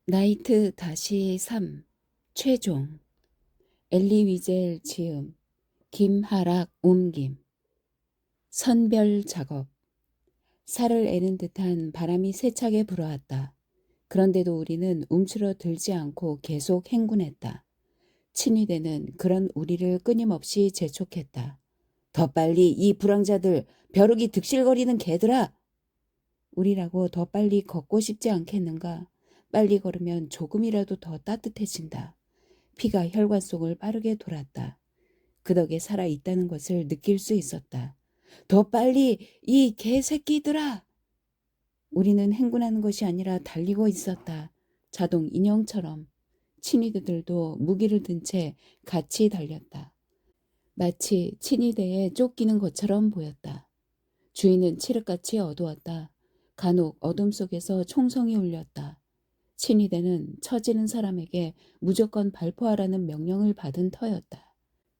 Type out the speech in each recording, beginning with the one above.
나이트 다시 3 최종 엘리 위젤 지음 김하락 옮김 선별 작업 살을 애는 듯한 바람이 세차게 불어왔다. 그런데도 우리는 움츠러들지 않고 계속 행군했다. 친위대는 그런 우리를 끊임없이 재촉했다. 더 빨리 이 불황자들 벼룩이 득실거리는 개들아! 우리라고 더 빨리 걷고 싶지 않겠는가? 빨리 걸으면 조금이라도 더 따뜻해진다. 피가 혈관 속을 빠르게 돌았다. 그 덕에 살아있다는 것을 느낄 수 있었다. 더 빨리 이 개새끼들아! 우리는 행군하는 것이 아니라 달리고 있었다. 자동 인형처럼. 친위대들도 무기를 든 채 같이 달렸다. 마치 친위대에 쫓기는 것처럼 보였다. 주위는 칠흑같이 어두웠다. 간혹 어둠 속에서 총성이 울렸다. 친위대는 처지는 사람에게 무조건 발포하라는 명령을 받은 터였다.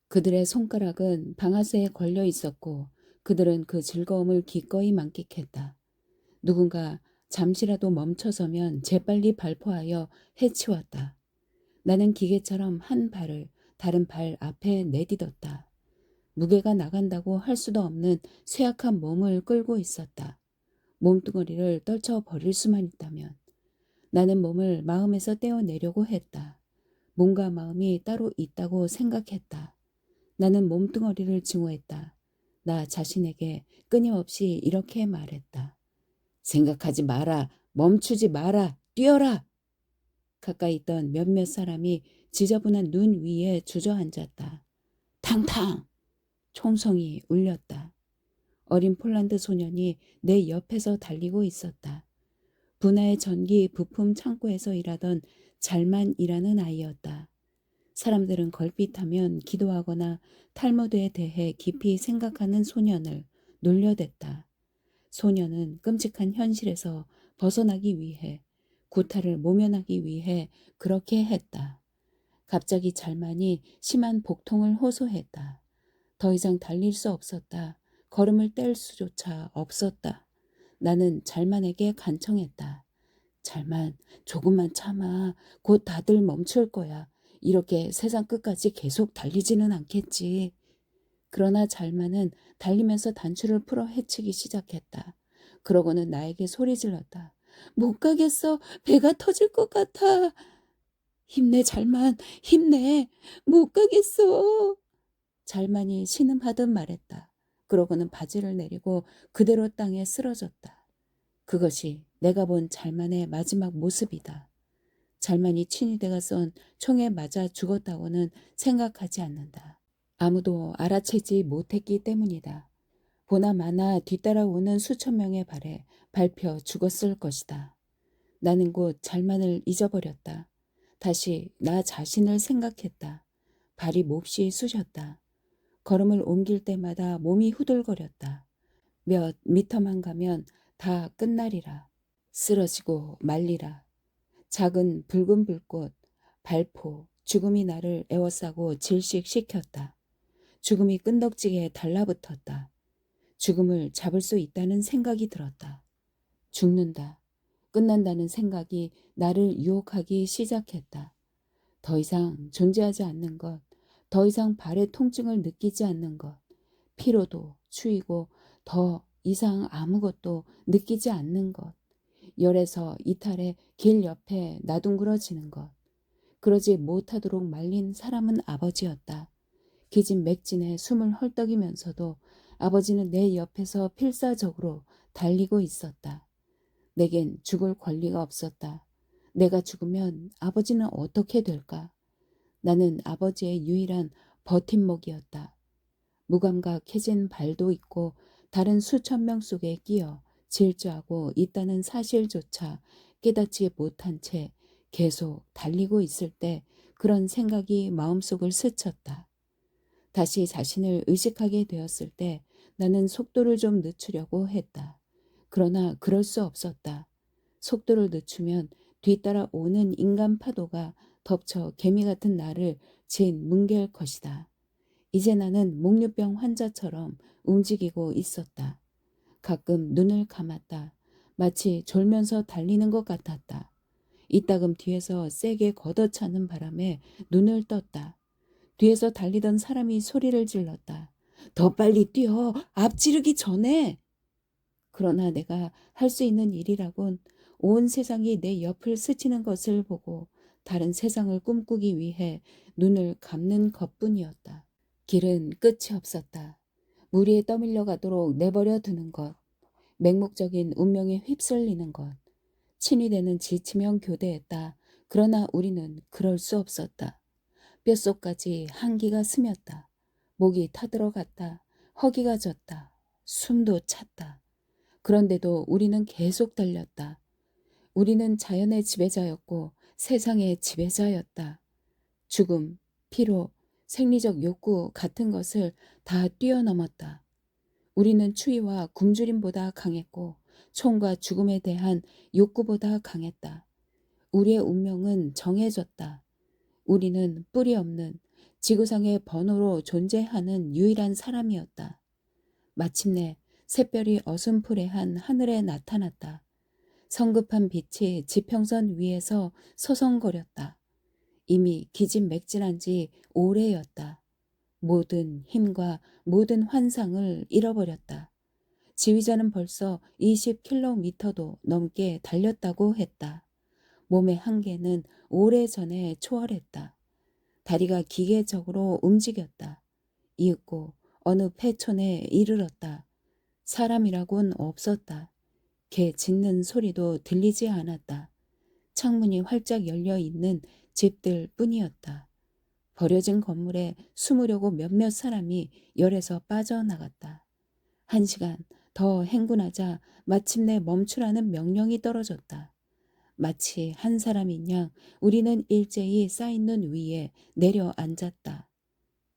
그들의 손가락은 방아쇠에 걸려 있었고 그들은 그 즐거움을 기꺼이 만끽했다. 누군가 잠시라도 멈춰서면 재빨리 발포하여 해치웠다. 나는 기계처럼 한 발을 다른 발 앞에 내딛었다. 무게가 나간다고 할 수도 없는 쇠약한 몸을 끌고 있었다. 몸뚱어리를 떨쳐버릴 수만 있다면. 나는 몸을 마음에서 떼어내려고 했다. 몸과 마음이 따로 있다고 생각했다. 나는 몸뚱어리를 증오했다. 나 자신에게 끊임없이 이렇게 말했다. 생각하지 마라. 멈추지 마라. 뛰어라. 가까이 있던 몇몇 사람이 지저분한 눈 위에 주저앉았다. 탕탕! 총성이 울렸다. 어린 폴란드 소년이 내 옆에서 달리고 있었다. 분화의 전기 부품 창고에서 일하던 잘만이라는 아이였다. 사람들은 걸핏하면 기도하거나 탈무드에 대해 깊이 생각하는 소년을 놀려댔다. 소년은 끔찍한 현실에서 벗어나기 위해, 구타를 모면하기 위해 그렇게 했다. 갑자기 잘만이 심한 복통을 호소했다. 더 이상 달릴 수 없었다. 걸음을 뗄 수조차 없었다. 나는 잘만에게 간청했다. 잘만, 조금만 참아. 곧 다들 멈출 거야. 이렇게 세상 끝까지 계속 달리지는 않겠지. 그러나 잘만은 달리면서 단추를 풀어 헤치기 시작했다. 그러고는 나에게 소리 질렀다. 못 가겠어. 배가 터질 것 같아. 힘내, 잘만. 힘내. 못 가겠어. 잘만이 신음하듯 말했다. 그러고는 바지를 내리고 그대로 땅에 쓰러졌다. 그것이 내가 본 잘만의 마지막 모습이다. 잘만이 친위대가 쏜 총에 맞아 죽었다고는 생각하지 않는다. 아무도 알아채지 못했기 때문이다. 보나마나 뒤따라오는 수천 명의 발에 밟혀 죽었을 것이다. 나는 곧 잘만을 잊어버렸다. 다시 나 자신을 생각했다. 발이 몹시 쑤셨다. 걸음을 옮길 때마다 몸이 후들거렸다. 몇 미터만 가면 다 끝나리라. 쓰러지고 말리라. 작은 붉은 불꽃, 발포, 죽음이 나를 에워싸고 질식시켰다. 죽음이 끈덕지게 달라붙었다. 죽음을 잡을 수 있다는 생각이 들었다. 죽는다. 끝난다는 생각이 나를 유혹하기 시작했다. 더 이상 존재하지 않는 것, 더 이상 발의 통증을 느끼지 않는 것, 피로도 추이고 더 이상 아무것도 느끼지 않는 것, 열에서 이탈해 길 옆에 나둥그러지는 것, 그러지 못하도록 말린 사람은 아버지였다. 기진맥진에 숨을 헐떡이면서도 아버지는 내 옆에서 필사적으로 달리고 있었다. 내겐 죽을 권리가 없었다. 내가 죽으면 아버지는 어떻게 될까? 나는 아버지의 유일한 버팀목이었다. 무감각해진 발도 있고 다른 수천 명 속에 끼어 질주하고 있다는 사실조차 깨닫지 못한 채 계속 달리고 있을 때 그런 생각이 마음속을 스쳤다. 다시 자신을 의식하게 되었을 때 나는 속도를 좀 늦추려고 했다. 그러나 그럴 수 없었다. 속도를 늦추면 뒤따라 오는 인간 파도가 덮쳐 개미 같은 나를 짓뭉갤 것이다. 이제 나는 목류병 환자처럼 움직이고 있었다. 가끔 눈을 감았다. 마치 졸면서 달리는 것 같았다. 이따금 뒤에서 세게 걷어차는 바람에 눈을 떴다. 뒤에서 달리던 사람이 소리를 질렀다. 더 빨리 뛰어! 앞지르기 전에! 그러나 내가 할 수 있는 일이라곤 온 세상이 내 옆을 스치는 것을 보고 다른 세상을 꿈꾸기 위해 눈을 감는 것뿐이었다. 길은 끝이 없었다. 물 위에 떠밀려 가도록 내버려 두는 것, 맹목적인 운명에 휩쓸리는 것, 친이 되는 지치면 교대했다. 그러나 우리는 그럴 수 없었다. 뼛속까지 한기가 스쳤다. 목이 타들어갔다. 허기가 졌다. 숨도 찼다. 그런데도 우리는 계속 달렸다. 우리는 자연의 지배자였고 세상의 지배자였다. 죽음, 피로, 생리적 욕구 같은 것을 다 뛰어넘었다. 우리는 추위와 굶주림보다 강했고 총과 죽음에 대한 욕구보다 강했다. 우리의 운명은 정해졌다. 우리는 뿌리 없는 지구상의 번호로 존재하는 유일한 사람이었다. 마침내 샛별이 어슴푸레한 하늘에 나타났다. 성급한 빛이 지평선 위에서 서성거렸다. 이미 기진맥진한 지 오래였다. 모든 힘과 모든 환상을 잃어버렸다. 지휘자는 벌써 20km도 넘게 달렸다고 했다. 몸의 한계는 오래전에 초월했다. 다리가 기계적으로 움직였다. 이윽고 어느 폐촌에 이르렀다. 사람이라곤 없었다. 개 짖는 소리도 들리지 않았다. 창문이 활짝 열려 있는 집들 뿐이었다. 버려진 건물에 숨으려고 몇몇 사람이 열에서 빠져나갔다. 1시간 더 행군하자 마침내 멈추라는 명령이 떨어졌다. 마치 한 사람인 양 우리는 일제히 쌓인 위에 내려앉았다.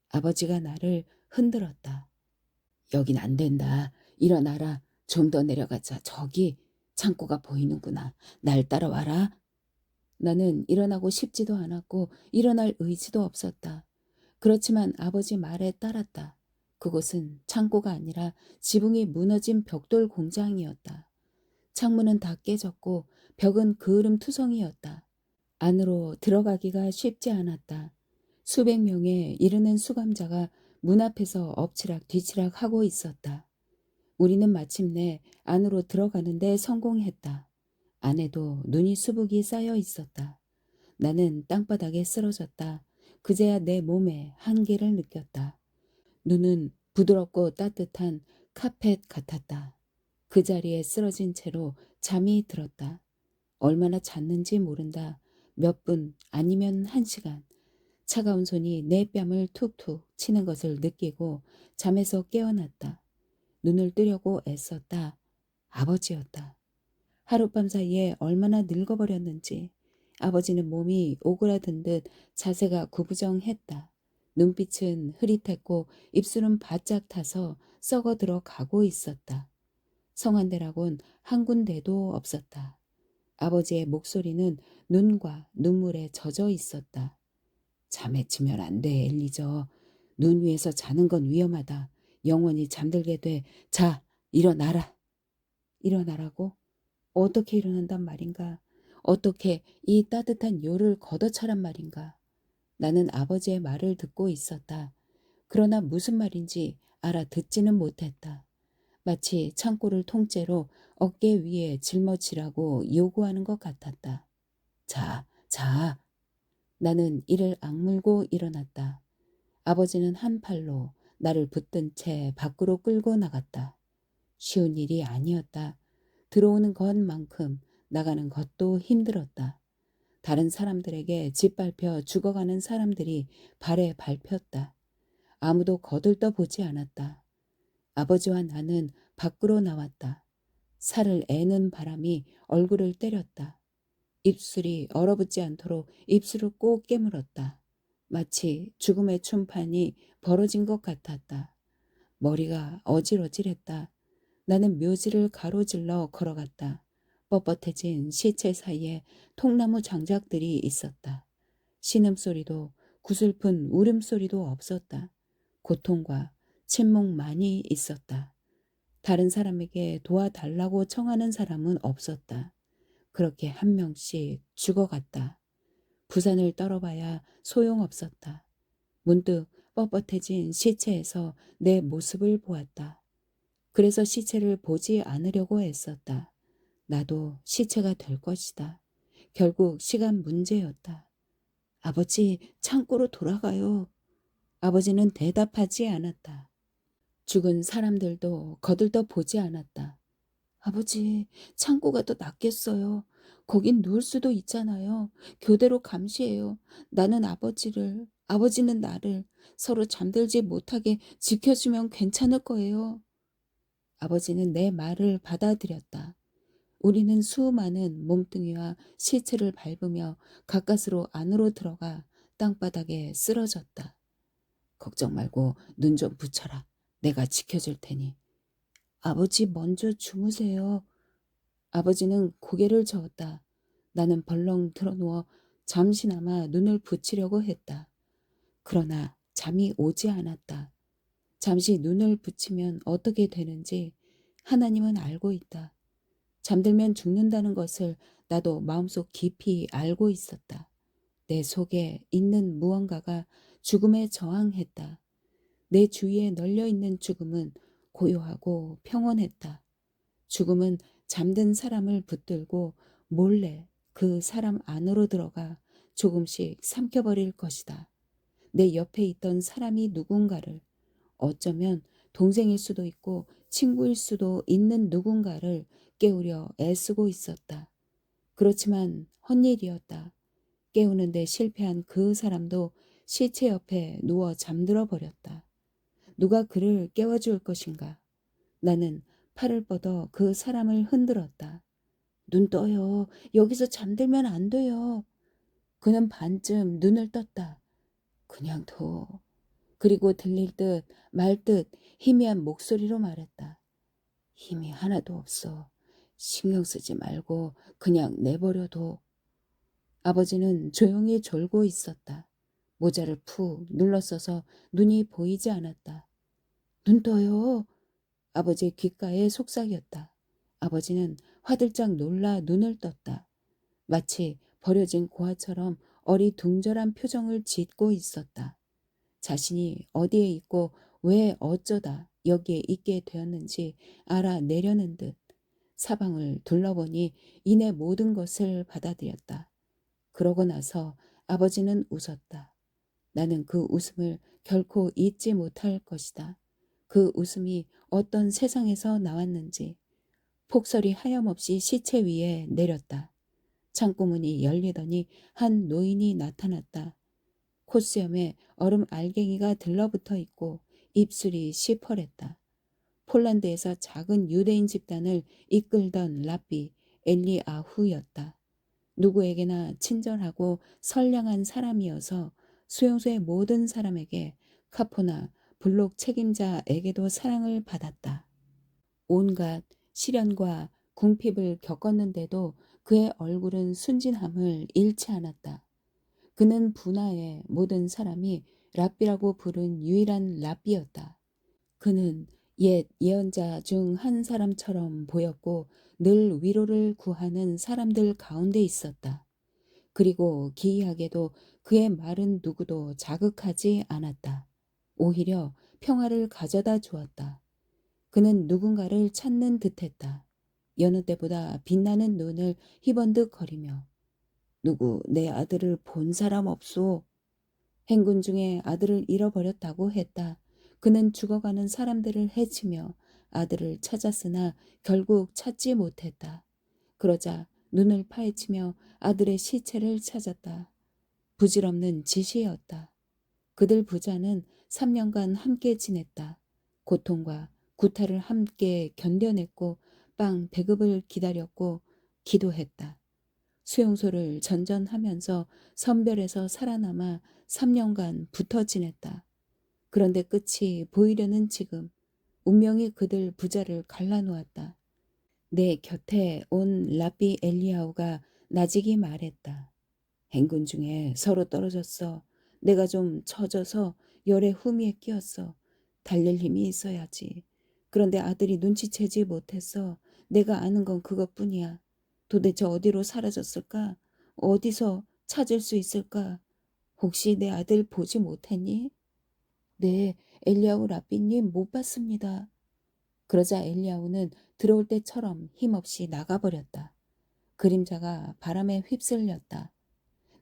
아버지가 나를 흔들었다. 여긴 안 된다. 일어나라. 좀 더 내려가자. 저기 창고가 보이는구나. 날 따라와라. 나는 일어나고 싶지도 않았고 일어날 의지도 없었다. 그렇지만 아버지 말에 따랐다. 그곳은 창고가 아니라 지붕이 무너진 벽돌 공장이었다. 창문은 다 깨졌고 벽은 그을음투성이었다. 안으로 들어가기가 쉽지 않았다. 수백 명에 이르는 수감자가 문 앞에서 엎치락 뒤치락 하고 있었다. 우리는 마침내 안으로 들어가는데 성공했다. 안에도 눈이 수북이 쌓여 있었다. 나는 땅바닥에 쓰러졌다. 그제야 내 몸의 한계를 느꼈다. 눈은 부드럽고 따뜻한 카펫 같았다. 그 자리에 쓰러진 채로 잠이 들었다. 얼마나 잤는지 모른다. 몇 분 아니면 1시간. 차가운 손이 내 뺨을 툭툭 치는 것을 느끼고 잠에서 깨어났다. 눈을 뜨려고 애썼다. 아버지였다. 하룻밤 사이에 얼마나 늙어버렸는지. 아버지는 몸이 오그라든 듯 자세가 구부정했다. 눈빛은 흐릿했고 입술은 바짝 타서 썩어 들어가고 있었다. 성한대라곤 한 군데도 없었다. 아버지의 목소리는 눈과 눈물에 젖어 있었다. 잠에 치면 안 돼, 엘리저. 눈 위에서 자는 건 위험하다. 영원히 잠들게 돼. 자, 일어나라. 일어나라고? 어떻게 일어난단 말인가? 어떻게 이 따뜻한 요를 걷어차란 말인가? 나는 아버지의 말을 듣고 있었다. 그러나 무슨 말인지 알아듣지는 못했다. 마치 창고를 통째로 어깨 위에 짊어지라고 요구하는 것 같았다. 자, 자. 나는 이를 악물고 일어났다. 아버지는 한 팔로 나를 붙든 채 밖으로 끌고 나갔다. 쉬운 일이 아니었다. 들어오는 것만큼 나가는 것도 힘들었다. 다른 사람들에게 짓밟혀 죽어가는 사람들이 발에 밟혔다. 아무도 거들떠 보지 않았다. 아버지와 나는 밖으로 나왔다. 살을 애는 바람이 얼굴을 때렸다. 입술이 얼어붙지 않도록 입술을 꼭 깨물었다. 마치 죽음의 춤판이 벌어진 것 같았다. 머리가 어질어질했다. 나는 묘지를 가로질러 걸어갔다. 뻣뻣해진 시체 사이에 통나무 장작들이 있었다. 신음소리도 구슬픈 울음소리도 없었다. 고통과 침묵만이 있었다. 다른 사람에게 도와달라고 청하는 사람은 없었다. 그렇게 한 명씩 죽어갔다. 부산을 떨어봐야 소용없었다. 문득 뻣뻣해진 시체에서 내 모습을 보았다. 그래서 시체를 보지 않으려고 애썼다. 나도 시체가 될 것이다. 결국 시간 문제였다. 아버지, 창고로 돌아가요. 아버지는 대답하지 않았다. 죽은 사람들도 거들떠 보지 않았다. 아버지, 창고가 더 낫겠어요. 거긴 누울 수도 있잖아요. 교대로 감시해요. 나는 아버지를, 아버지는 나를 서로 잠들지 못하게 지켜주면 괜찮을 거예요. 아버지는 내 말을 받아들였다. 우리는 수많은 몸뚱이와 시체를 밟으며 가까스로 안으로 들어가 땅바닥에 쓰러졌다. 걱정 말고 눈 좀 붙여라. 내가 지켜줄 테니. 아버지 먼저 주무세요. 아버지는 고개를 저었다. 나는 벌렁 드러누워 잠시나마 눈을 붙이려고 했다. 그러나 잠이 오지 않았다. 잠시 눈을 붙이면 어떻게 되는지 하나님은 알고 있다. 잠들면 죽는다는 것을 나도 마음속 깊이 알고 있었다. 내 속에 있는 무언가가 죽음에 저항했다. 내 주위에 널려있는 죽음은 고요하고 평온했다. 죽음은 잠든 사람을 붙들고 몰래 그 사람 안으로 들어가 조금씩 삼켜버릴 것이다. 내 옆에 있던 사람이 누군가를, 어쩌면 동생일 수도 있고 친구일 수도 있는 누군가를 깨우려 애쓰고 있었다. 그렇지만 헛일이었다. 깨우는데 실패한 그 사람도 시체 옆에 누워 잠들어 버렸다. 누가 그를 깨워줄 것인가? 나는 팔을 뻗어 그 사람을 흔들었다. 눈 떠요. 여기서 잠들면 안 돼요. 그는 반쯤 눈을 떴다. 그냥 둬. 그리고 들릴 듯 말 듯 희미한 목소리로 말했다. 힘이 하나도 없어. 신경 쓰지 말고 그냥 내버려둬. 아버지는 조용히 졸고 있었다. 모자를 푹 눌러써서 눈이 보이지 않았다. 눈 떠요. 아버지의 귓가에 속삭였다. 아버지는 화들짝 놀라 눈을 떴다. 마치 버려진 고아처럼 어리둥절한 표정을 짓고 있었다. 자신이 어디에 있고 왜 어쩌다 여기에 있게 되었는지 알아내려는 듯 사방을 둘러보니 이내 모든 것을 받아들였다. 그러고 나서 아버지는 웃었다. 나는 그 웃음을 결코 잊지 못할 것이다. 그 웃음이 어떤 세상에서 나왔는지 폭설이 하염없이 시체 위에 내렸다. 창고문이 열리더니 한 노인이 나타났다. 콧수염에 얼음 알갱이가 들러붙어 있고 입술이 시퍼랬다. 폴란드에서 작은 유대인 집단을 이끌던 랍비 엘리아후였다. 누구에게나 친절하고 선량한 사람이어서 수용소의 모든 사람에게 카포나 블록 책임자에게도 사랑을 받았다. 온갖 시련과 궁핍을 겪었는데도 그의 얼굴은 순진함을 잃지 않았다. 그는 분하에 모든 사람이 랍비라고 부른 유일한 랍비였다. 그는 옛 예언자 중 한 사람처럼 보였고 늘 위로를 구하는 사람들 가운데 있었다. 그리고 기이하게도 그의 말은 누구도 자극하지 않았다. 오히려 평화를 가져다 주었다. 그는 누군가를 찾는 듯했다. 여느 때보다 빛나는 눈을 희번득거리며 누구 내 아들을 본 사람 없소. 행군 중에 아들을 잃어버렸다고 했다. 그는 죽어가는 사람들을 해치며 아들을 찾았으나 결국 찾지 못했다. 그러자 눈을 파헤치며 아들의 시체를 찾았다. 부질없는 짓이었다. 그들 부자는 3년간 함께 지냈다. 고통과 구타를 함께 견뎌냈고 빵 배급을 기다렸고 기도했다. 수용소를 전전하면서 선별에서 살아남아 3년간 붙어 지냈다. 그런데 끝이 보이려는 지금 운명이 그들 부자를 갈라놓았다. 내 곁에 온 랍비 엘리야후가 나직이 말했다. 행군 중에 서로 떨어졌어. 내가 좀 처져서 열의 후미에 끼었어. 달릴 힘이 있어야지. 그런데 아들이 눈치채지 못했어. 내가 아는 건 그것뿐이야. 도대체 어디로 사라졌을까? 어디서 찾을 수 있을까? 혹시 내 아들 보지 못했니? 네, 엘리야후 랍비님 못 봤습니다. 그러자 엘리야후는 들어올 때처럼 힘없이 나가버렸다. 그림자가 바람에 휩쓸렸다.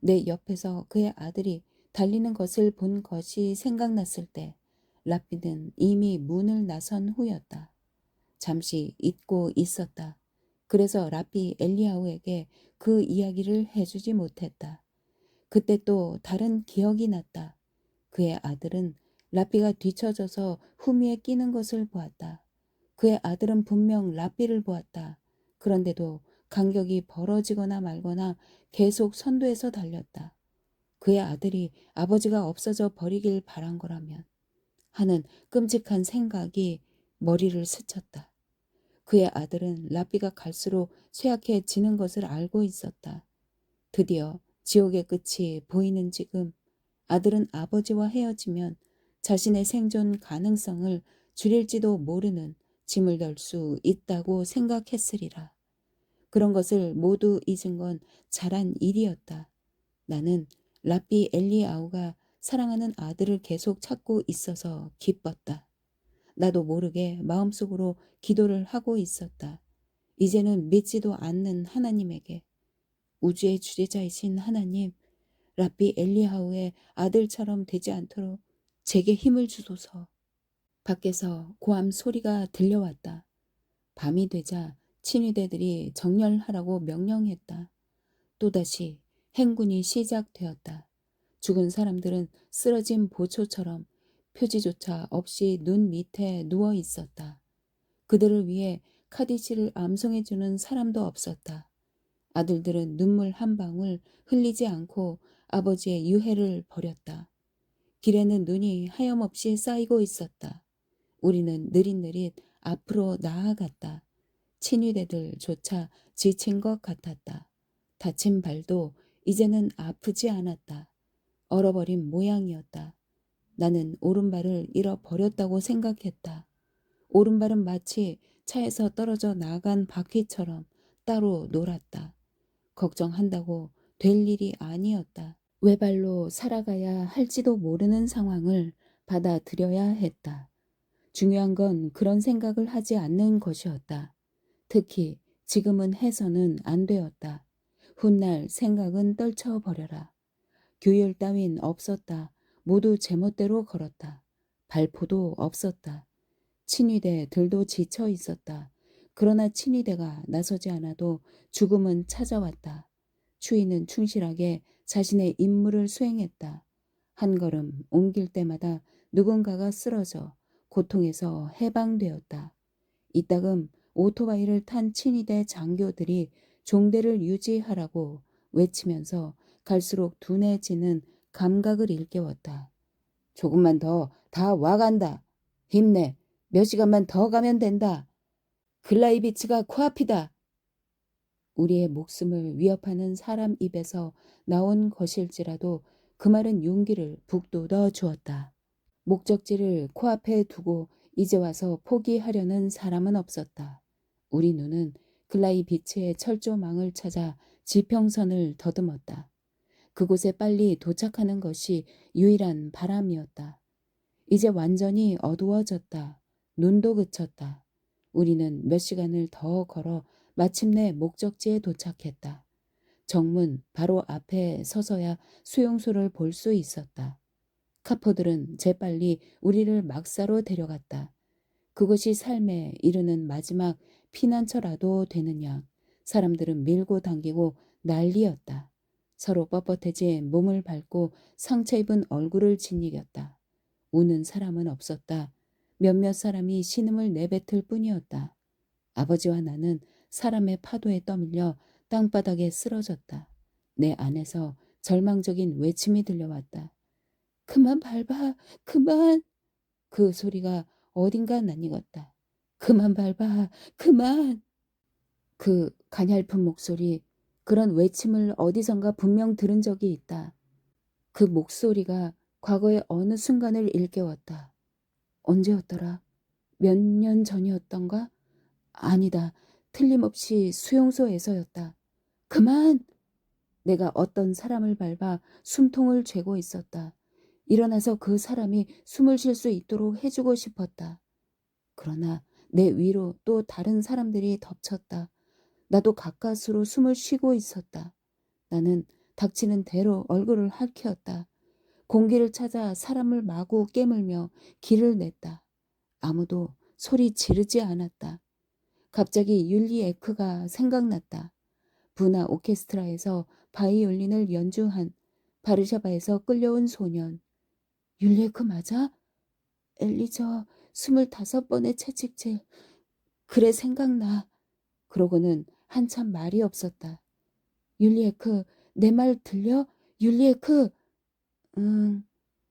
내 옆에서 그의 아들이 달리는 것을 본 것이 생각났을 때 랍비는 이미 문을 나선 후였다. 잠시 잊고 있었다. 그래서 랍비 엘리야후에게 그 이야기를 해주지 못했다. 그때 또 다른 기억이 났다. 그의 아들은 랍비가 뒤처져서 후미에 끼는 것을 보았다. 그의 아들은 분명 랍비를 보았다. 그런데도 간격이 벌어지거나 말거나 계속 선두에서 달렸다. 그의 아들이 아버지가 없어져 버리길 바란 거라면 하는 끔찍한 생각이 머리를 스쳤다. 그의 아들은 랍비가 갈수록 쇠약해지는 것을 알고 있었다. 드디어 지옥의 끝이 보이는 지금 아들은 아버지와 헤어지면 자신의 생존 가능성을 줄일지도 모르는 짐을 덜 수 있다고 생각했으리라. 그런 것을 모두 잊은 건 잘한 일이었다. 나는 랍비 엘리아우가 사랑하는 아들을 계속 찾고 있어서 기뻤다. 나도 모르게 마음속으로 기도를 하고 있었다. 이제는 믿지도 않는 하나님에게, 우주의 주재자이신 하나님, 랍비 엘리하우의 아들처럼 되지 않도록 제게 힘을 주소서. 밖에서 고함 소리가 들려왔다. 밤이 되자 친위대들이 정렬하라고 명령했다. 또다시 행군이 시작되었다. 죽은 사람들은 쓰러진 보초처럼 표지조차 없이 눈 밑에 누워 있었다. 그들을 위해 카디시를 암송해주는 사람도 없었다. 아들들은 눈물 한 방울 흘리지 않고 아버지의 유해를 버렸다. 길에는 눈이 하염없이 쌓이고 있었다. 우리는 느릿느릿 앞으로 나아갔다. 친위대들조차 지친 것 같았다. 다친 발도 이제는 아프지 않았다. 얼어버린 모양이었다. 나는 오른발을 잃어버렸다고 생각했다. 오른발은 마치 차에서 떨어져 나간 바퀴처럼 따로 놀았다. 걱정한다고 될 일이 아니었다. 외발로 살아가야 할지도 모르는 상황을 받아들여야 했다. 중요한 건 그런 생각을 하지 않는 것이었다. 특히 지금은 해서는 안 되었다. 훗날 생각은 떨쳐버려라. 규율 따윈 없었다. 모두 제멋대로 걸었다. 발포도 없었다. 친위대들도 지쳐 있었다. 그러나 친위대가 나서지 않아도 죽음은 찾아왔다. 추위는 충실하게 자신의 임무를 수행했다. 한 걸음 옮길 때마다 누군가가 쓰러져 고통에서 해방되었다. 이따금 오토바이를 탄 친위대 장교들이 종대를 유지하라고 외치면서 갈수록 둔해지는 감각을 일깨웠다. 조금만 더 다 와간다. 힘내. 몇 시간만 더 가면 된다. 글라이비치가 코앞이다. 우리의 목숨을 위협하는 사람 입에서 나온 것일지라도 그 말은 용기를 북돋워 주었다. 목적지를 코앞에 두고 이제 와서 포기하려는 사람은 없었다. 우리 눈은 글라이비치의 철조망을 찾아 지평선을 더듬었다. 그곳에 빨리 도착하는 것이 유일한 바람이었다. 이제 완전히 어두워졌다. 눈도 그쳤다. 우리는 몇 시간을 더 걸어 마침내 목적지에 도착했다. 정문 바로 앞에 서서야 수용소를 볼 수 있었다. 카포들은 재빨리 우리를 막사로 데려갔다. 그것이 삶에 이르는 마지막 피난처라도 되는 양 사람들은 밀고 당기고 난리였다. 서로 뻣뻣해진 몸을 밟고 상처 입은 얼굴을 짓이겼다. 우는 사람은 없었다. 몇몇 사람이 신음을 내뱉을 뿐이었다. 아버지와 나는 사람의 파도에 떠밀려 땅바닥에 쓰러졌다. 내 안에서 절망적인 외침이 들려왔다. 그만 밟아, 그만. 그 소리가 어딘가 낯익었다. 그만 밟아, 그만. 그 가냘픈 목소리, 그런 외침을 어디선가 분명 들은 적이 있다. 그 목소리가 과거의 어느 순간을 일깨웠다. 언제였더라? 몇 년 전이었던가? 아니다. 틀림없이 수용소에서였다. 그만! 내가 어떤 사람을 밟아 숨통을 죄고 있었다. 일어나서 그 사람이 숨을 쉴 수 있도록 해주고 싶었다. 그러나 내 위로 또 다른 사람들이 덮쳤다. 나도 가까스로 숨을 쉬고 있었다. 나는 닥치는 대로 얼굴을 핥혔다. 공기를 찾아 사람을 마구 깨물며 기를 냈다. 아무도 소리 지르지 않았다. 갑자기 율리 에크가 생각났다. 부나 오케스트라에서 바이올린을 연주한 바르샤바에서 끌려온 소년. 율리 에크 맞아? 엘리저 25번의 채찍질. 그래 생각나. 그러고는 한참 말이 없었다. 율리 에크 내 말 들려? 율리 에크. 응.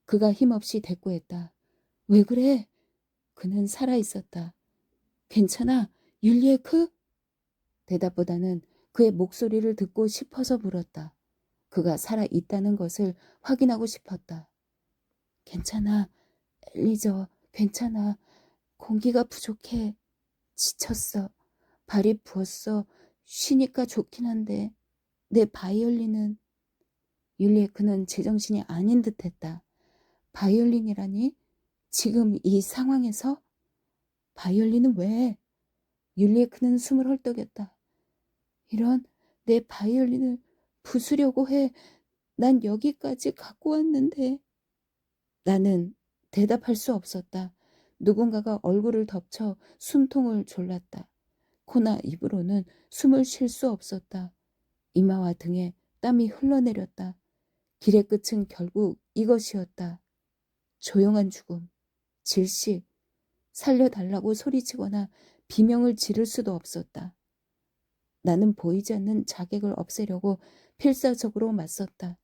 그가 힘없이 대꾸했다. 왜 그래? 그는 살아있었다. 괜찮아? 율리 에크? 대답보다는 그의 목소리를 듣고 싶어서 물었다. 그가 살아있다는 것을 확인하고 싶었다. 괜찮아. 엘리저, 괜찮아. 공기가 부족해. 지쳤어. 발이 부었어. 쉬니까 좋긴 한데 내 바이올린은. 율리에크는 제정신이 아닌 듯했다. 바이올린이라니? 지금 이 상황에서? 바이올린은 왜? 율리에크는 숨을 헐떡였다. 이런, 내 바이올린을 부수려고 해. 난 여기까지 갖고 왔는데. 나는 대답할 수 없었다. 누군가가 얼굴을 덮쳐 숨통을 졸랐다. 코나 입으로는 숨을 쉴 수 없었다. 이마와 등에 땀이 흘러내렸다. 길의 끝은 결국 이것이었다. 조용한 죽음, 질식, 살려달라고 소리치거나 비명을 지를 수도 없었다. 나는 보이지 않는 자객을 없애려고 필사적으로 맞섰다.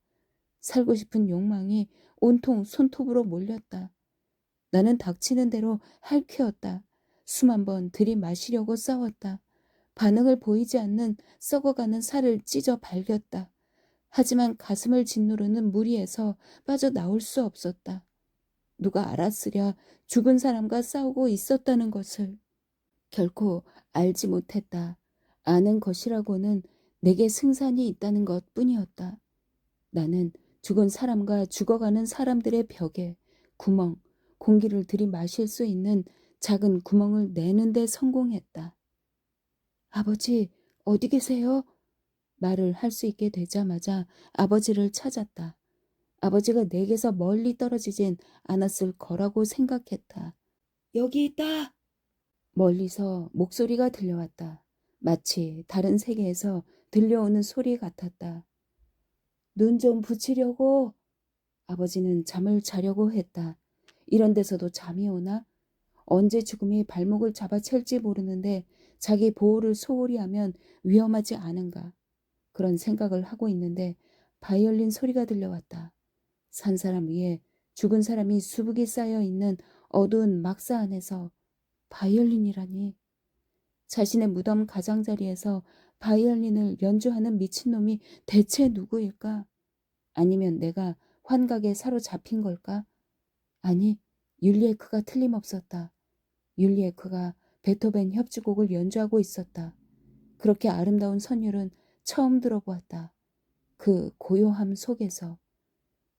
살고 싶은 욕망이 온통 손톱으로 몰렸다. 나는 닥치는 대로 할퀴었다. 숨 한 번 들이마시려고 싸웠다. 반응을 보이지 않는 썩어가는 살을 찢어 발겼다. 하지만 가슴을 짓누르는 무리에서 빠져나올 수 없었다. 누가 알았으랴 죽은 사람과 싸우고 있었다는 것을. 결코 알지 못했다. 아는 것이라고는 내게 승산이 있다는 것 뿐이었다. 나는 죽은 사람과 죽어가는 사람들의 벽에 구멍, 공기를 들이마실 수 있는 작은 구멍을 내는 데 성공했다. 아버지, 어디 계세요? 말을 할 수 있게 되자마자 아버지를 찾았다. 아버지가 내게서 멀리 떨어지진 않았을 거라고 생각했다. 여기 있다! 멀리서 목소리가 들려왔다. 마치 다른 세계에서 들려오는 소리 같았다. 눈 좀 붙이려고. 아버지는 잠을 자려고 했다. 이런 데서도 잠이 오나? 언제 죽음이 발목을 잡아챌지 모르는데 자기 보호를 소홀히 하면 위험하지 않은가. 그런 생각을 하고 있는데 바이올린 소리가 들려왔다. 산 사람 위에 죽은 사람이 수북이 쌓여 있는 어두운 막사 안에서 바이올린이라니. 자신의 무덤 가장자리에서 바이올린을 연주하는 미친놈이 대체 누구일까? 아니면 내가 환각에 사로잡힌 걸까? 아니, 율리에크가 틀림없었다. 율리에크가 베토벤 협주곡을 연주하고 있었다. 그렇게 아름다운 선율은 처음 들어보았다. 그 고요함 속에서.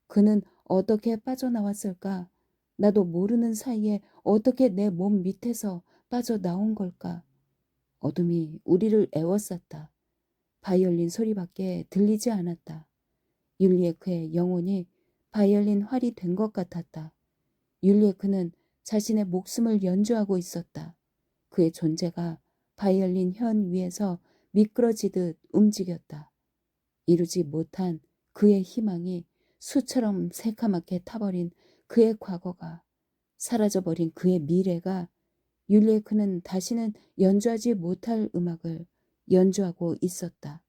그는 어떻게 빠져나왔을까? 나도 모르는 사이에 어떻게 내 몸 밑에서 빠져나온 걸까? 어둠이 우리를 애워쌌다. 바이올린 소리밖에 들리지 않았다. 율리에크의 영혼이 바이올린 활이 된 것 같았다. 율리에크는 자신의 목숨을 연주하고 있었다. 그의 존재가 바이올린 현 위에서 미끄러지듯 움직였다. 이루지 못한 그의 희망이 수처럼 새카맣게 타버린 그의 과거가, 사라져버린 그의 미래가, 율리에크는 다시는 연주하지 못할 음악을 연주하고 있었다.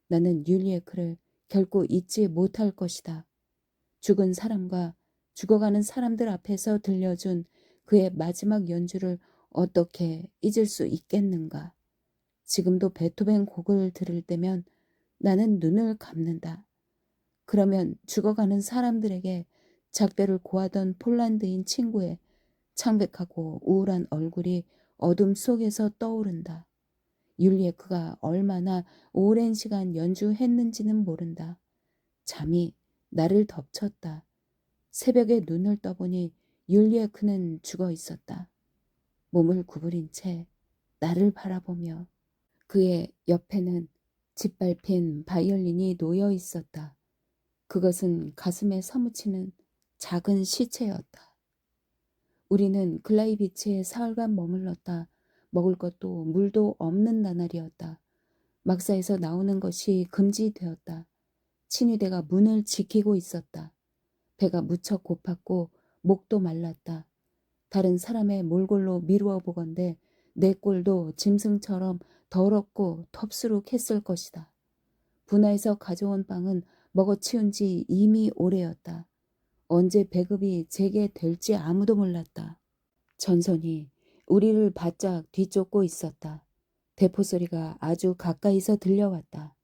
나는 율리에크를 결코 잊지 못할 것이다. 죽은 사람과 죽어가는 사람들 앞에서 들려준 그의 마지막 연주를 어떻게 잊을 수 있겠는가. 지금도 베토벤 곡을 들을 때면 나는 눈을 감는다. 그러면 죽어가는 사람들에게 작별을 고하던 폴란드인 친구의 창백하고 우울한 얼굴이 어둠 속에서 떠오른다. 율리에 그가 얼마나 오랜 시간 연주했는지는 모른다. 잠이 나를 덮쳤다. 새벽에 눈을 떠보니 율리에 그는 죽어 있었다. 몸을 구부린 채 나를 바라보며 그의 옆에는 짓밟힌 바이올린이 놓여 있었다. 그것은 가슴에 사무치는 작은 시체였다. 우리는 글라이비치에 사흘간 머물렀다. 먹을 것도 물도 없는 나날이었다. 막사에서 나오는 것이 금지되었다. 친위대가 문을 지키고 있었다. 배가 무척 고팠고 목도 말랐다. 다른 사람의 몰골로 미루어 보건대 내 꼴도 짐승처럼 더럽고 텁수룩했을 것이다. 분하에서 가져온 빵은 먹어치운 지 이미 오래였다. 언제 배급이 재개될지 아무도 몰랐다. 전선이 우리를 바짝 뒤쫓고 있었다. 대포 소리가 아주 가까이서 들려왔다.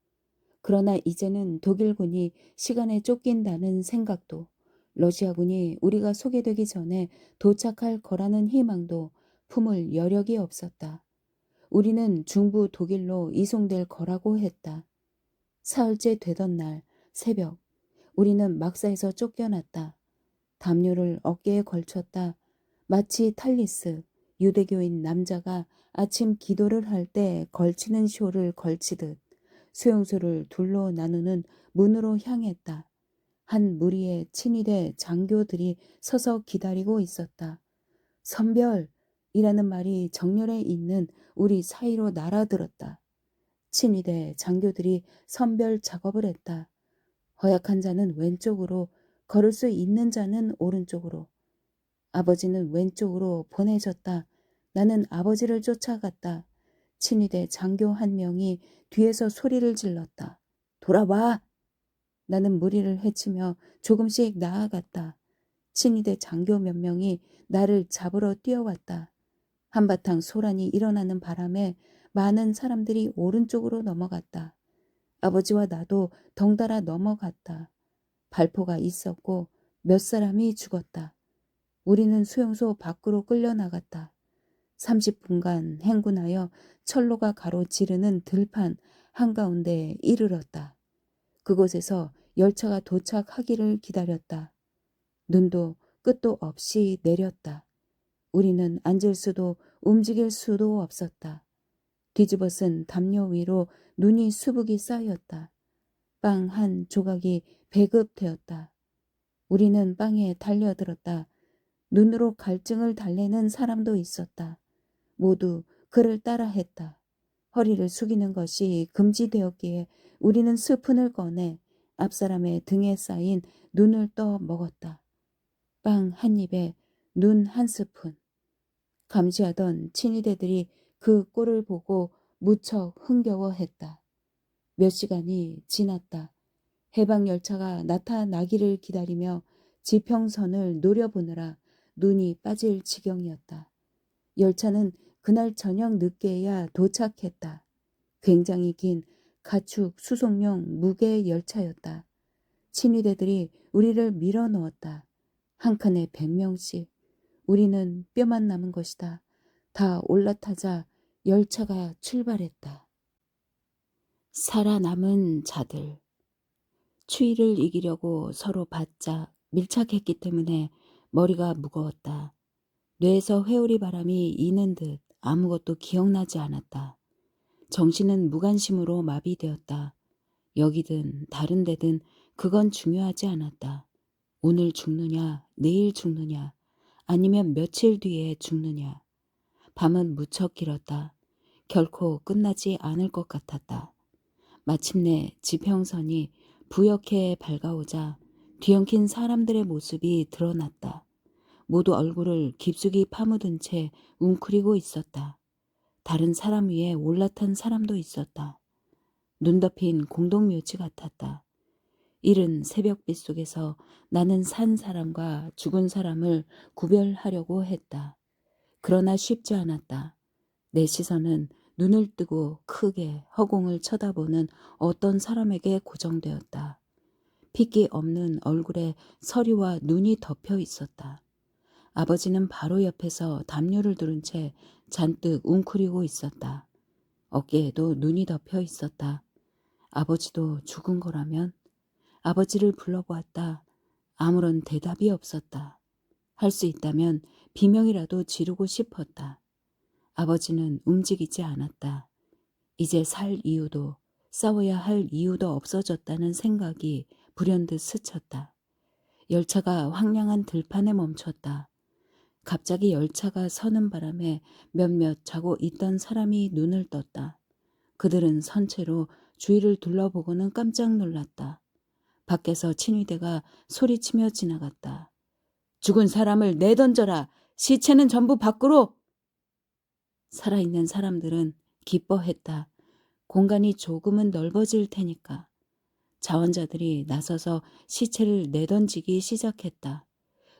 그러나 이제는 독일군이 시간에 쫓긴다는 생각도, 러시아군이 우리가 소개되기 전에 도착할 거라는 희망도 품을 여력이 없었다. 우리는 중부 독일로 이송될 거라고 했다. 사흘째 되던 날 새벽, 우리는 막사에서 쫓겨났다. 담요를 어깨에 걸쳤다. 마치 탈리스, 유대교인 남자가 아침 기도를 할 때 걸치는 쇼를 걸치듯 수용소를 둘러 나누는 문으로 향했다. 한 무리의 친위대 장교들이 서서 기다리고 있었다. 선별이라는 말이 정렬에 있는 우리 사이로 날아들었다. 친위대 장교들이 선별 작업을 했다. 허약한 자는 왼쪽으로, 걸을 수 있는 자는 오른쪽으로. 아버지는 왼쪽으로 보내졌다. 나는 아버지를 쫓아갔다. 친위대 장교 한 명이 뒤에서 소리를 질렀다. 돌아와! 나는 무리를 헤치며 조금씩 나아갔다. 친위대 장교 몇 명이 나를 잡으러 뛰어왔다. 한바탕 소란이 일어나는 바람에 많은 사람들이 오른쪽으로 넘어갔다. 아버지와 나도 덩달아 넘어갔다. 발포가 있었고 몇 사람이 죽었다. 우리는 수용소 밖으로 끌려나갔다. 30분간 행군하여 철로가 가로지르는 들판 한가운데에 이르렀다. 그곳에서 열차가 도착하기를 기다렸다. 눈도 끝도 없이 내렸다. 우리는 앉을 수도 움직일 수도 없었다. 뒤집어 쓴 담요 위로 눈이 수북이 쌓였다. 빵 한 조각이 배급되었다. 우리는 빵에 달려들었다. 눈으로 갈증을 달래는 사람도 있었다. 모두 그를 따라 했다. 허리를 숙이는 것이 금지되었기에 우리는 스푼을 꺼내 앞사람의 등에 쌓인 눈을 떠 먹었다. 빵 한 입에 눈 한 스푼. 감시하던 친위대들이 그 꼴을 보고 무척 흥겨워했다. 몇 시간이 지났다. 해방열차가 나타나기를 기다리며 지평선을 노려보느라 눈이 빠질 지경이었다. 열차는 그날 저녁 늦게야 도착했다. 굉장히 긴 가축 수송용 무게 열차였다. 친위대들이 우리를 밀어 넣었다. 한 칸에 100명씩. 우리는 뼈만 남은 것이다. 다 올라타자 열차가 출발했다. 살아남은 자들. 추위를 이기려고 서로 바짝 밀착했기 때문에 머리가 무거웠다. 뇌에서 회오리 바람이 이는 듯 아무것도 기억나지 않았다. 정신은 무관심으로 마비되었다. 여기든 다른 데든 그건 중요하지 않았다. 오늘 죽느냐, 내일 죽느냐, 아니면 며칠 뒤에 죽느냐. 밤은 무척 길었다. 결코 끝나지 않을 것 같았다. 마침내 지평선이 부옇게 밝아오자 뒤엉킨 사람들의 모습이 드러났다. 모두 얼굴을 깊숙이 파묻은 채 웅크리고 있었다. 다른 사람 위에 올라탄 사람도 있었다. 눈 덮인 공동묘지 같았다. 이른 새벽빛 속에서 나는 산 사람과 죽은 사람을 구별하려고 했다. 그러나 쉽지 않았다. 내 시선은 눈을 뜨고 크게 허공을 쳐다보는 어떤 사람에게 고정되었다. 핏기 없는 얼굴에 서리와 눈이 덮여 있었다. 아버지는 바로 옆에서 담요를 두른 채 잔뜩 웅크리고 있었다. 어깨에도 눈이 덮여 있었다. 아버지도 죽은 거라면? 아버지를 불러보았다. 아무런 대답이 없었다. 할 수 있다면 비명이라도 지르고 싶었다. 아버지는 움직이지 않았다. 이제 살 이유도 싸워야 할 이유도 없어졌다는 생각이 불현듯 스쳤다. 열차가 황량한 들판에 멈췄다. 갑자기 열차가 서는 바람에 몇몇 자고 있던 사람이 눈을 떴다. 그들은 선체로 주위를 둘러보고는 깜짝 놀랐다. 밖에서 친위대가 소리치며 지나갔다. 죽은 사람을 내던져라! 시체는 전부 밖으로! 살아있는 사람들은 기뻐했다. 공간이 조금은 넓어질 테니까. 자원자들이 나서서 시체를 내던지기 시작했다.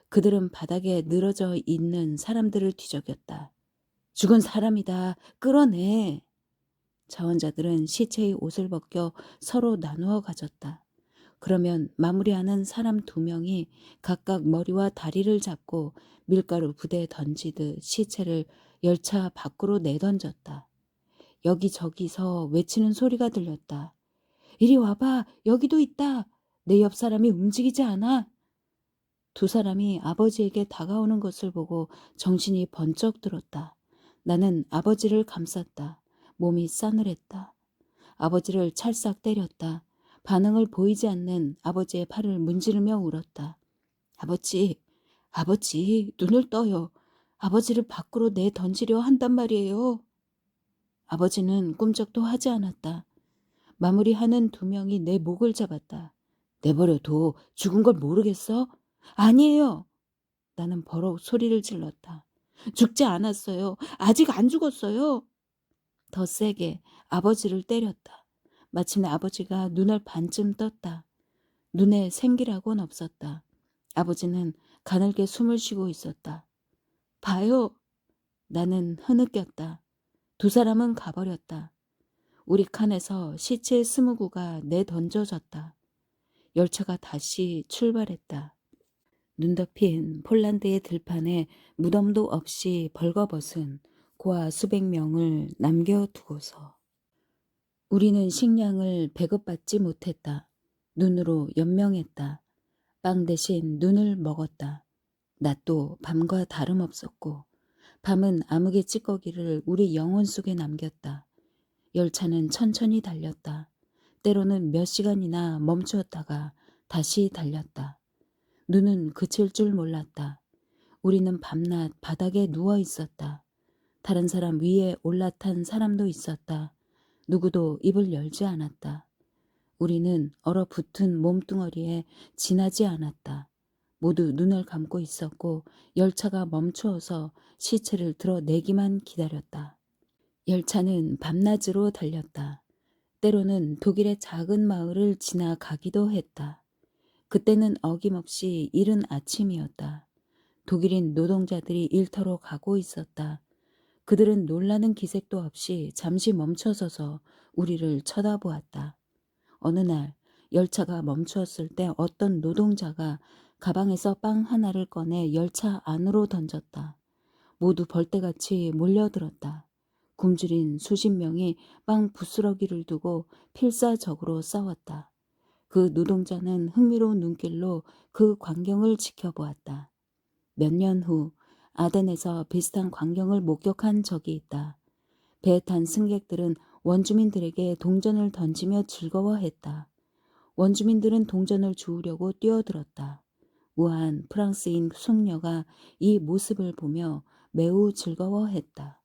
그들은 바닥에 늘어져 있는 사람들을 뒤적였다. 죽은 사람이다. 끌어내. 자원자들은 시체의 옷을 벗겨 서로 나누어 가졌다. 그러면 마무리하는 사람 2명이 각각 머리와 다리를 잡고 밀가루 부대에 던지듯 시체를 열차 밖으로 내던졌다. 여기저기서 외치는 소리가 들렸다. 이리 와봐. 여기도 있다. 내 옆 사람이 움직이지 않아. 2 사람이 아버지에게 다가오는 것을 보고 정신이 번쩍 들었다. 나는 아버지를 감쌌다. 몸이 싸늘했다. 아버지를 찰싹 때렸다. 반응을 보이지 않는 아버지의 팔을 문지르며 울었다. 아버지, 아버지, 눈을 떠요. 아버지를 밖으로 내던지려 한단 말이에요. 아버지는 꿈쩍도 하지 않았다. 마무리하는 2명이 내 목을 잡았다. 내버려둬. 죽은 걸 모르겠어? 아니에요. 나는 버럭 소리를 질렀다. 죽지 않았어요. 아직 안 죽었어요. 더 세게 아버지를 때렸다. 마침내 아버지가 눈을 반쯤 떴다. 눈에 생기라곤 없었다. 아버지는 가늘게 숨을 쉬고 있었다. 봐요. 나는 흐느꼈다. 2 사람은 가버렸다. 우리 칸에서 시체 20구가 내던져졌다. 열차가 다시 출발했다. 눈 덮인 폴란드의 들판에 무덤도 없이 벌거벗은 고아 수백 명을 남겨두고서 우리는 식량을 배급받지 못했다. 눈으로 연명했다. 빵 대신 눈을 먹었다. 낮도 밤과 다름없었고 밤은 암흑의 찌꺼기를 우리 영혼 속에 남겼다. 열차는 천천히 달렸다. 때로는 몇 시간이나 멈추었다가 다시 달렸다. 눈은 그칠 줄 몰랐다. 우리는 밤낮 바닥에 누워 있었다. 다른 사람 위에 올라탄 사람도 있었다. 누구도 입을 열지 않았다. 우리는 얼어붙은 몸뚱어리에 지나지 않았다. 모두 눈을 감고 있었고 열차가 멈추어서 시체를 드러내기만 기다렸다. 열차는 밤낮으로 달렸다. 때로는 독일의 작은 마을을 지나가기도 했다. 그때는 어김없이 이른 아침이었다. 독일인 노동자들이 일터로 가고 있었다. 그들은 놀라는 기색도 없이 잠시 멈춰서서 우리를 쳐다보았다. 어느 날 열차가 멈추었을 때 어떤 노동자가 가방에서 빵 하나를 꺼내 열차 안으로 던졌다. 모두 벌떼같이 몰려들었다. 굶주린 수십 명이 빵 부스러기를 두고 필사적으로 싸웠다. 그 노동자는 흥미로운 눈길로 그 광경을 지켜보았다. 몇 년 후 아덴에서 비슷한 광경을 목격한 적이 있다. 배에 탄 승객들은 원주민들에게 동전을 던지며 즐거워했다. 원주민들은 동전을 주우려고 뛰어들었다. 우아한 프랑스인 숙녀가 이 모습을 보며 매우 즐거워했다.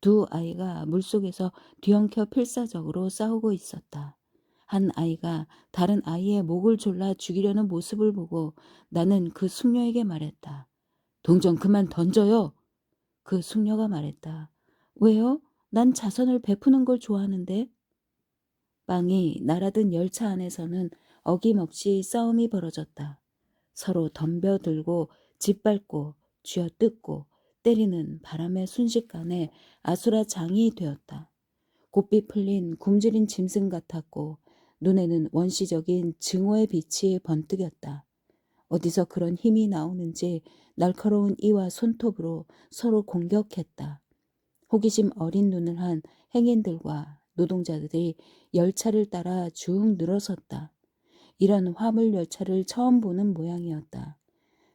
2 아이가 물속에서 뒤엉켜 필사적으로 싸우고 있었다. 한 아이가 다른 아이의 목을 졸라 죽이려는 모습을 보고 나는 그 숙녀에게 말했다. 동전 그만 던져요. 그 숙녀가 말했다. 왜요? 난 자선을 베푸는 걸 좋아하는데. 빵이 날아든 열차 안에서는 어김없이 싸움이 벌어졌다. 서로 덤벼들고 짓밟고 쥐어뜯고 때리는 바람의 순식간에 아수라장이 되었다. 곱비 풀린 굶주린 짐승 같았고 눈에는 원시적인 증오의 빛이 번뜩였다. 어디서 그런 힘이 나오는지 날카로운 이와 손톱으로 서로 공격했다. 호기심 어린 눈을 한 행인들과 노동자들이 열차를 따라 쭉 늘어섰다. 이런 화물 열차를 처음 보는 모양이었다.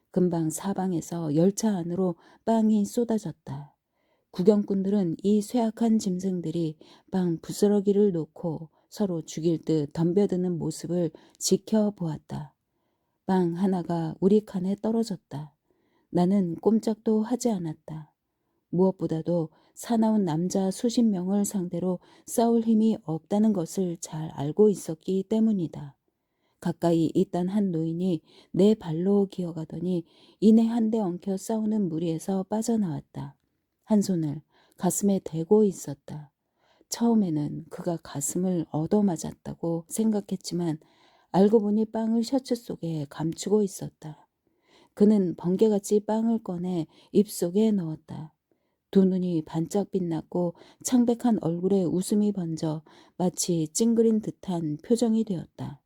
금방 사방에서 열차 안으로 빵이 쏟아졌다. 구경꾼들은 이 쇠약한 짐승들이 빵 부스러기를 놓고 서로 죽일 듯 덤벼드는 모습을 지켜보았다. 빵 하나가 우리 칸에 떨어졌다. 나는 꼼짝도 하지 않았다. 무엇보다도 사나운 남자 수십 명을 상대로 싸울 힘이 없다는 것을 잘 알고 있었기 때문이다. 가까이 있던 한 노인이 내 발로 기어가더니 이내 한데 엉켜 싸우는 무리에서 빠져나왔다. 한 손을 가슴에 대고 있었다. 처음에는 그가 가슴을 얻어맞았다고 생각했지만 알고 보니 빵을 셔츠 속에 감추고 있었다. 그는 번개같이 빵을 꺼내 입속에 넣었다. 두 눈이 반짝 빛났고 창백한 얼굴에 웃음이 번져 마치 찡그린 듯한 표정이 되었다.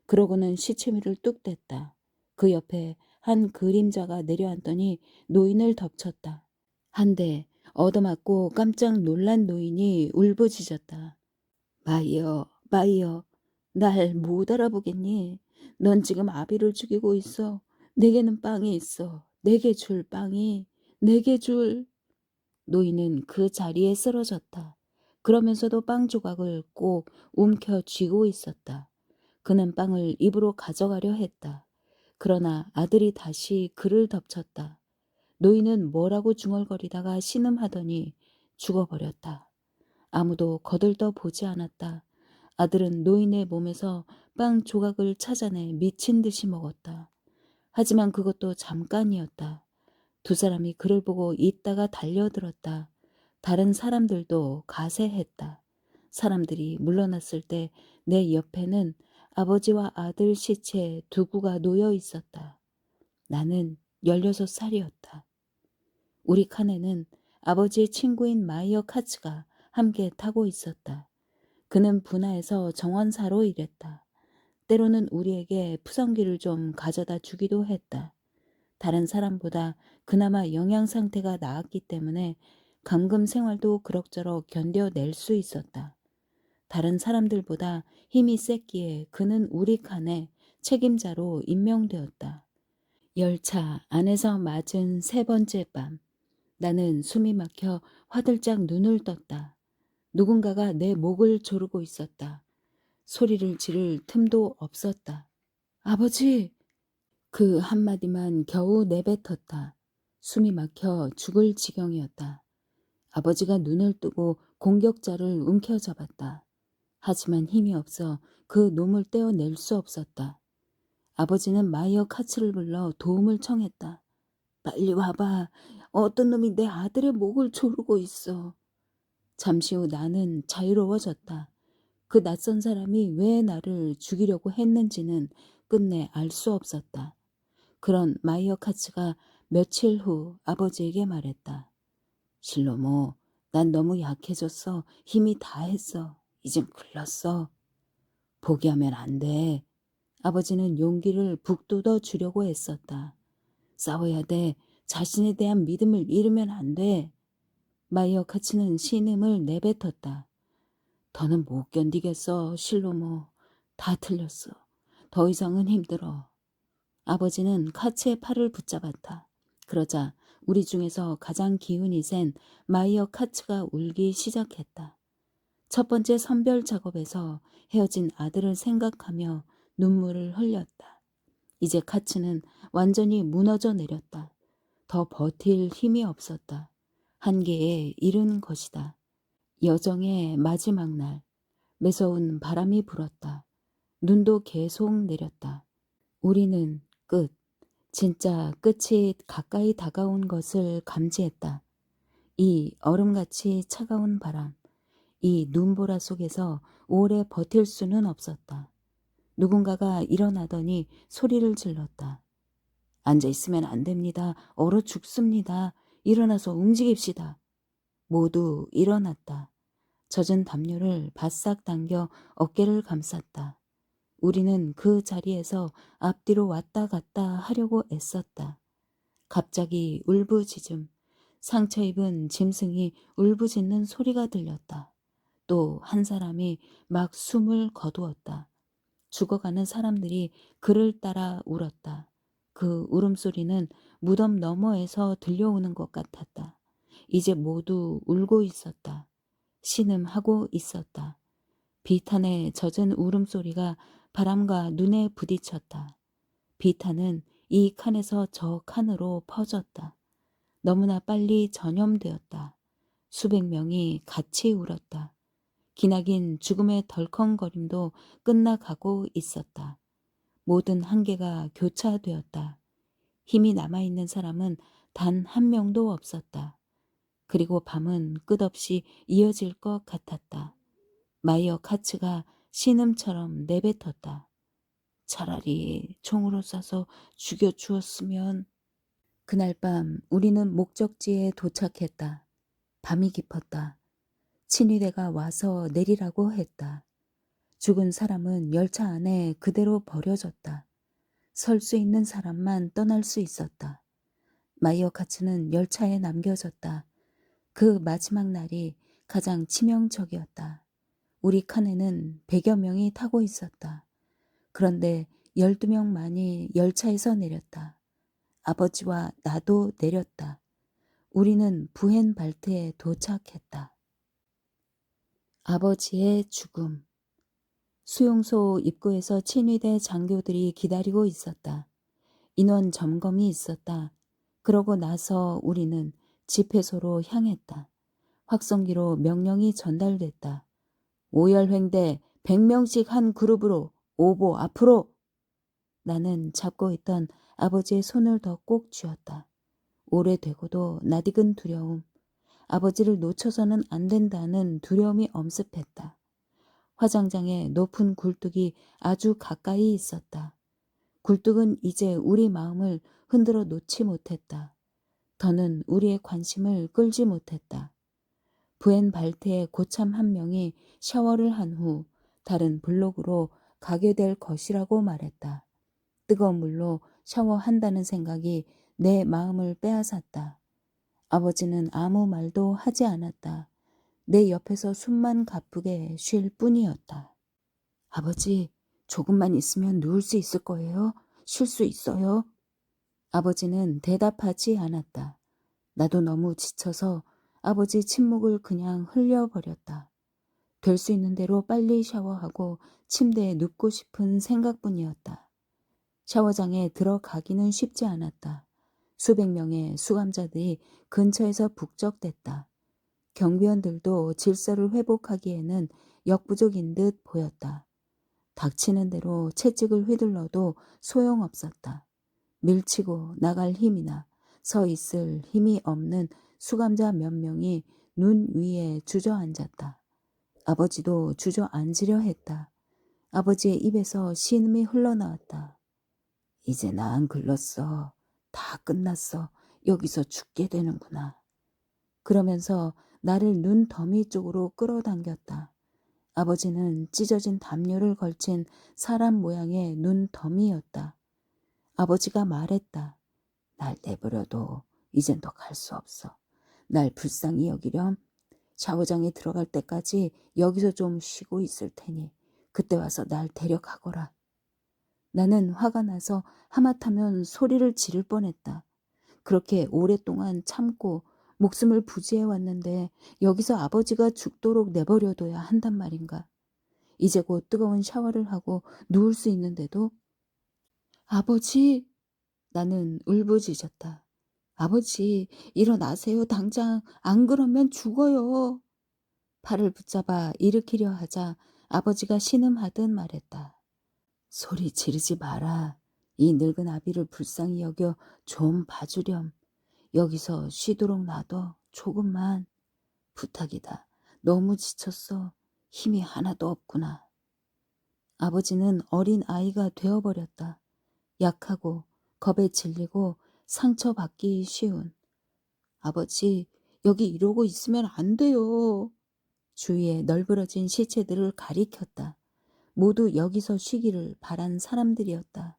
그러고는 시치미를 뚝 뗐다. 그 옆에 한 그림자가 내려앉더니 노인을 덮쳤다. 한 대 얻어맞고 깜짝 놀란 노인이 울부짖었다. 마이어, 마이어, 날 못 알아보겠니? 넌 지금 아비를 죽이고 있어. 내게는 빵이 있어. 내게 줄 빵이. 내게 줄. 노인은 그 자리에 쓰러졌다. 그러면서도 빵 조각을 꼭 움켜 쥐고 있었다. 그는 빵을 입으로 가져가려 했다. 그러나 아들이 다시 그를 덮쳤다. 노인은 뭐라고 중얼거리다가 신음하더니 죽어버렸다. 아무도 거들떠 보지 않았다. 아들은 노인의 몸에서 빵 조각을 찾아내 미친 듯이 먹었다. 하지만 그것도 잠깐이었다. 두 사람이 그를 보고 있다가 달려들었다. 다른 사람들도 가세했다. 사람들이 물러났을 때 내 옆에는 아버지와 아들 시체 두 구가 놓여 있었다. 나는 16살이었다. 우리 칸에는 아버지의 친구인 마이어 카츠가 함께 타고 있었다. 그는 분화해서 정원사로 일했다. 때로는 우리에게 푸성기를 좀 가져다 주기도 했다. 다른 사람보다 그나마 영양 상태가 나았기 때문에 감금 생활도 그럭저럭 견뎌낼 수 있었다. 다른 사람들보다 힘이 셌기에 그는 우리 칸에 책임자로 임명되었다. 열차 안에서 맞은 세 번째 밤, 나는 숨이 막혀 화들짝 눈을 떴다. 누군가가 내 목을 조르고 있었다. 소리를 지를 틈도 없었다. 아버지! 그 한마디만 겨우 내뱉었다. 숨이 막혀 죽을 지경이었다. 아버지가 눈을 뜨고 공격자를 움켜잡았다. 하지만 힘이 없어 그 놈을 떼어낼 수 없었다. 아버지는 마이어 카츠를 불러 도움을 청했다. 빨리 와봐. 어떤 놈이 내 아들의 목을 조르고 있어. 잠시 후 나는 자유로워졌다. 그 낯선 사람이 왜 나를 죽이려고 했는지는 끝내 알 수 없었다. 그런 마이어 카츠가 며칠 후 아버지에게 말했다. 실로모, 난 너무 약해졌어. 힘이 다 했어. 이젠 글렀어. 포기하면 안 돼. 아버지는 용기를 북돋워 주려고 애썼다. 싸워야 돼. 자신에 대한 믿음을 잃으면 안 돼. 마이어 카츠는 신음을 내뱉었다. 더는 못 견디겠어, 실로모. 다 틀렸어. 더 이상은 힘들어. 아버지는 카츠의 팔을 붙잡았다. 그러자 우리 중에서 가장 기운이 센 마이어 카츠가 울기 시작했다. 첫 번째 선별 작업에서 헤어진 아들을 생각하며 눈물을 흘렸다. 이제 카츠는 완전히 무너져 내렸다. 더 버틸 힘이 없었다. 한계에 이른 것이다. 여정의 마지막 날, 매서운 바람이 불었다. 눈도 계속 내렸다. 우리는 끝, 진짜 끝이 가까이 다가온 것을 감지했다. 이 얼음같이 차가운 바람, 이 눈보라 속에서 오래 버틸 수는 없었다. 누군가가 일어나더니 소리를 질렀다. 앉아있으면 안 됩니다. 얼어 죽습니다. 일어나서 움직입시다. 모두 일어났다. 젖은 담요를 바싹 당겨 어깨를 감쌌다. 우리는 그 자리에서 앞뒤로 왔다 갔다 하려고 애썼다. 갑자기 울부짖음, 상처 입은 짐승이 울부짖는 소리가 들렸다. 또 한 사람이 막 숨을 거두었다. 죽어가는 사람들이 그를 따라 울었다. 그 울음소리는 무덤 너머에서 들려오는 것 같았다. 이제 모두 울고 있었다. 신음하고 있었다. 비탄에 젖은 울음소리가 바람과 눈에 부딪혔다. 비탄은 이 칸에서 저 칸으로 퍼졌다. 너무나 빨리 전염되었다. 수백 명이 같이 울었다. 기나긴 죽음의 덜컹거림도 끝나가고 있었다. 모든 한계가 교차되었다. 힘이 남아있는 사람은 단 한 명도 없었다. 그리고 밤은 끝없이 이어질 것 같았다. 마이어 카츠가 신음처럼 내뱉었다. 차라리 총으로 쏴서 죽여주었으면. 그날 밤 우리는 목적지에 도착했다. 밤이 깊었다. 친위대가 와서 내리라고 했다. 죽은 사람은 열차 안에 그대로 버려졌다. 설 수 있는 사람만 떠날 수 있었다. 마이어 카츠는 열차에 남겨졌다. 그 마지막 날이 가장 치명적이었다. 우리 칸에는 100여 명이 타고 있었다. 그런데 12명만이 열차에서 내렸다. 아버지와 나도 내렸다. 우리는 부헨발트에 도착했다. 아버지의 죽음. 수용소 입구에서 친위대 장교들이 기다리고 있었다. 인원 점검이 있었다. 그러고 나서 우리는 집회소로 향했다. 확성기로 명령이 전달됐다. 오열횡대 100명씩 한 그룹으로 오보 앞으로. 나는 잡고 있던 아버지의 손을 더 꼭 쥐었다. 오래되고도 낯익은 두려움. 아버지를 놓쳐서는 안 된다는 두려움이 엄습했다. 화장장의 높은 굴뚝이 아주 가까이 있었다. 굴뚝은 이제 우리 마음을 흔들어 놓지 못했다. 더는 우리의 관심을 끌지 못했다. 부엔발트의 고참 한 명이 샤워를 한 후 다른 블록으로 가게 될 것이라고 말했다. 뜨거운 물로 샤워한다는 생각이 내 마음을 빼앗았다. 아버지는 아무 말도 하지 않았다. 내 옆에서 숨만 가쁘게 쉴 뿐이었다. 아버지, 조금만 있으면 누울 수 있을 거예요? 쉴 수 있어요? 아버지는 대답하지 않았다. 나도 너무 지쳐서 아버지 침묵을 그냥 흘려버렸다. 될 수 있는 대로 빨리 샤워하고 침대에 눕고 싶은 생각뿐이었다. 샤워장에 들어가기는 쉽지 않았다. 수백 명의 수감자들이 근처에서 북적댔다. 경비원들도 질서를 회복하기에는 역부족인 듯 보였다. 닥치는 대로 채찍을 휘둘러도 소용없었다. 밀치고 나갈 힘이나 서 있을 힘이 없는 수감자 몇 명이 눈 위에 주저앉았다. 아버지도 주저앉으려 했다. 아버지의 입에서 신음이 흘러나왔다. 이제 나 안 글렀어. 다 끝났어. 여기서 죽게 되는구나. 그러면서 나를 눈 더미 쪽으로 끌어당겼다. 아버지는 찢어진 담요를 걸친 사람 모양의 눈 더미였다. 아버지가 말했다. 날 내버려둬. 이젠 더 갈 수 없어. 날 불쌍히 여기렴. 샤워장에 들어갈 때까지 여기서 좀 쉬고 있을 테니 그때 와서 날 데려가거라. 나는 화가 나서 하마터면 소리를 지를 뻔했다. 그렇게 오랫동안 참고 목숨을 부지해 왔는데 여기서 아버지가 죽도록 내버려둬야 한단 말인가. 이제 곧 뜨거운 샤워를 하고 누울 수 있는데도. 아버지! 나는 울부짖었다. 아버지, 일어나세요. 당장. 안 그러면 죽어요. 팔을 붙잡아 일으키려 하자 아버지가 신음하듯 말했다. 소리 지르지 마라. 이 늙은 아비를 불쌍히 여겨 좀 봐주렴. 여기서 쉬도록 놔둬. 조금만. 부탁이다. 너무 지쳤어. 힘이 하나도 없구나. 아버지는 어린 아이가 되어버렸다. 약하고 겁에 질리고 상처받기 쉬운. 아버지, 여기 이러고 있으면 안 돼요. 주위에 널브러진 시체들을 가리켰다. 모두 여기서 쉬기를 바란 사람들이었다.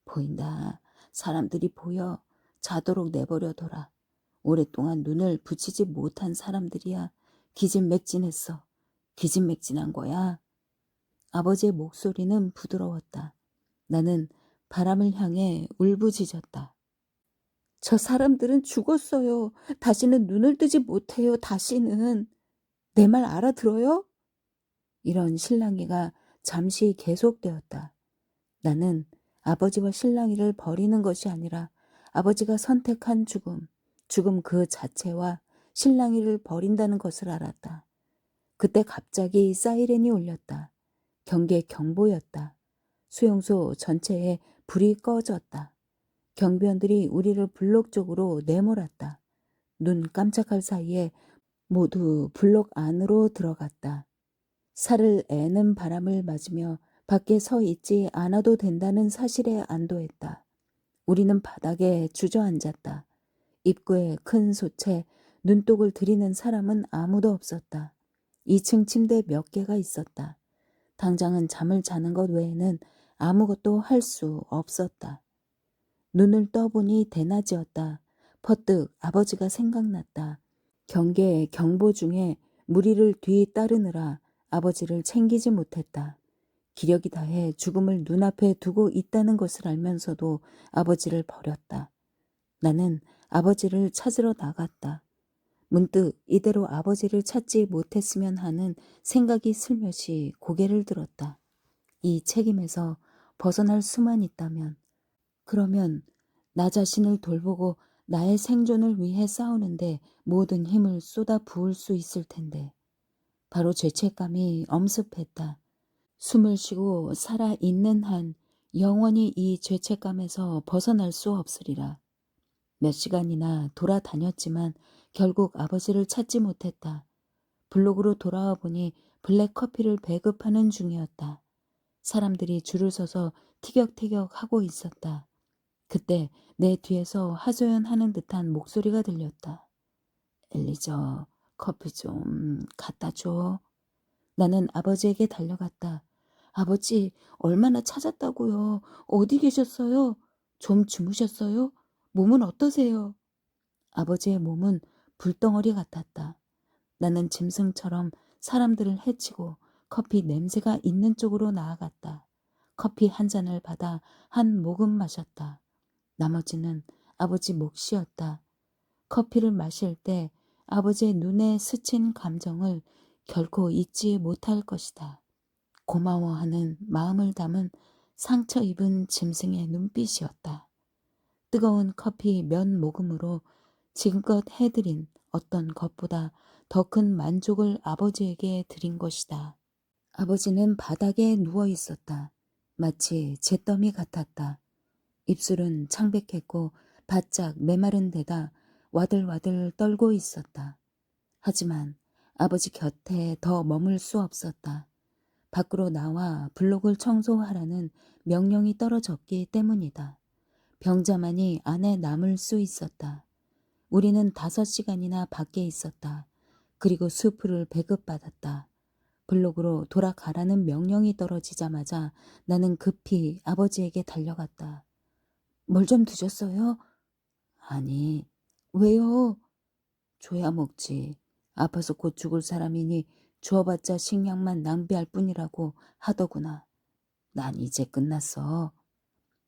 보인다. 사람들이 보여. 자도록 내버려둬라. 오랫동안 눈을 붙이지 못한 사람들이야 기진맥진했어. 기진맥진한 거야. 아버지의 목소리는 부드러웠다. 나는 바람을 향해 울부짖었다. 저 사람들은 죽었어요. 다시는 눈을 뜨지 못해요. 다시는. 내 말 알아들어요? 이런 실랑이가 잠시 계속되었다. 나는 아버지와 실랑이를 벌이는 것이 아니라 아버지가 선택한 죽음, 죽음 그 자체와 실랑이를 벌인다는 것을 알았다. 그때 갑자기 사이렌이 울렸다. 경계 경보였다. 수용소 전체에 불이 꺼졌다. 경비원들이 우리를 블록 쪽으로 내몰았다. 눈 깜짝할 사이에 모두 블록 안으로 들어갔다. 살을 애는 바람을 맞으며 밖에 서 있지 않아도 된다는 사실에 안도했다. 우리는 바닥에 주저앉았다. 입구에 큰 솥에 눈독을 들이는 사람은 아무도 없었다. 2층 침대 몇 개가 있었다. 당장은 잠을 자는 것 외에는 아무것도 할 수 없었다. 눈을 떠보니 대낮이었다. 퍼뜩 아버지가 생각났다. 경계 경보 중에 무리를 뒤따르느라 아버지를 챙기지 못했다. 기력이 다해 죽음을 눈앞에 두고 있다는 것을 알면서도 아버지를 버렸다. 나는 아버지를 찾으러 나갔다. 문득 이대로 아버지를 찾지 못했으면 하는 생각이 슬며시 고개를 들었다. 이 책임에서 벗어날 수만 있다면, 그러면 나 자신을 돌보고 나의 생존을 위해 싸우는데 모든 힘을 쏟아 부을 수 있을 텐데. 바로 죄책감이 엄습했다. 숨을 쉬고 살아있는 한 영원히 이 죄책감에서 벗어날 수 없으리라. 몇 시간이나 돌아다녔지만 결국 아버지를 찾지 못했다. 블록으로 돌아와 보니 블랙커피를 배급하는 중이었다. 사람들이 줄을 서서 티격태격 하고 있었다. 그때 내 뒤에서 하소연하는 듯한 목소리가 들렸다. 엘리저, 커피 좀 갖다 줘. 나는 아버지에게 달려갔다. 아버지, 얼마나 찾았다고요? 어디 계셨어요? 좀 주무셨어요? 몸은 어떠세요? 아버지의 몸은 불덩어리 같았다. 나는 짐승처럼 사람들을 해치고 커피 냄새가 있는 쪽으로 나아갔다. 커피 한 잔을 받아 한 모금 마셨다. 나머지는 아버지 몫이었다. 커피를 마실 때 아버지의 눈에 스친 감정을 결코 잊지 못할 것이다. 고마워하는 마음을 담은 상처 입은 짐승의 눈빛이었다. 뜨거운 커피 몇 모금으로 지금껏 해드린 어떤 것보다 더 큰 만족을 아버지에게 드린 것이다. 아버지는 바닥에 누워 있었다. 마치 잿더미 같았다. 입술은 창백했고 바짝 메마른 데다 와들와들 떨고 있었다. 하지만 아버지 곁에 더 머물 수 없었다. 밖으로 나와 블록을 청소하라는 명령이 떨어졌기 때문이다. 병자만이 안에 남을 수 있었다. 우리는 5시간이나 밖에 있었다. 그리고 수프를 배급받았다. 블록으로 돌아가라는 명령이 떨어지자마자 나는 급히 아버지에게 달려갔다. 뭘 좀 드셨어요? 아니, 왜요? 줘야 먹지. 아파서 곧 죽을 사람이니 주어봤자 식량만 낭비할 뿐이라고 하더구나. 난 이제 끝났어.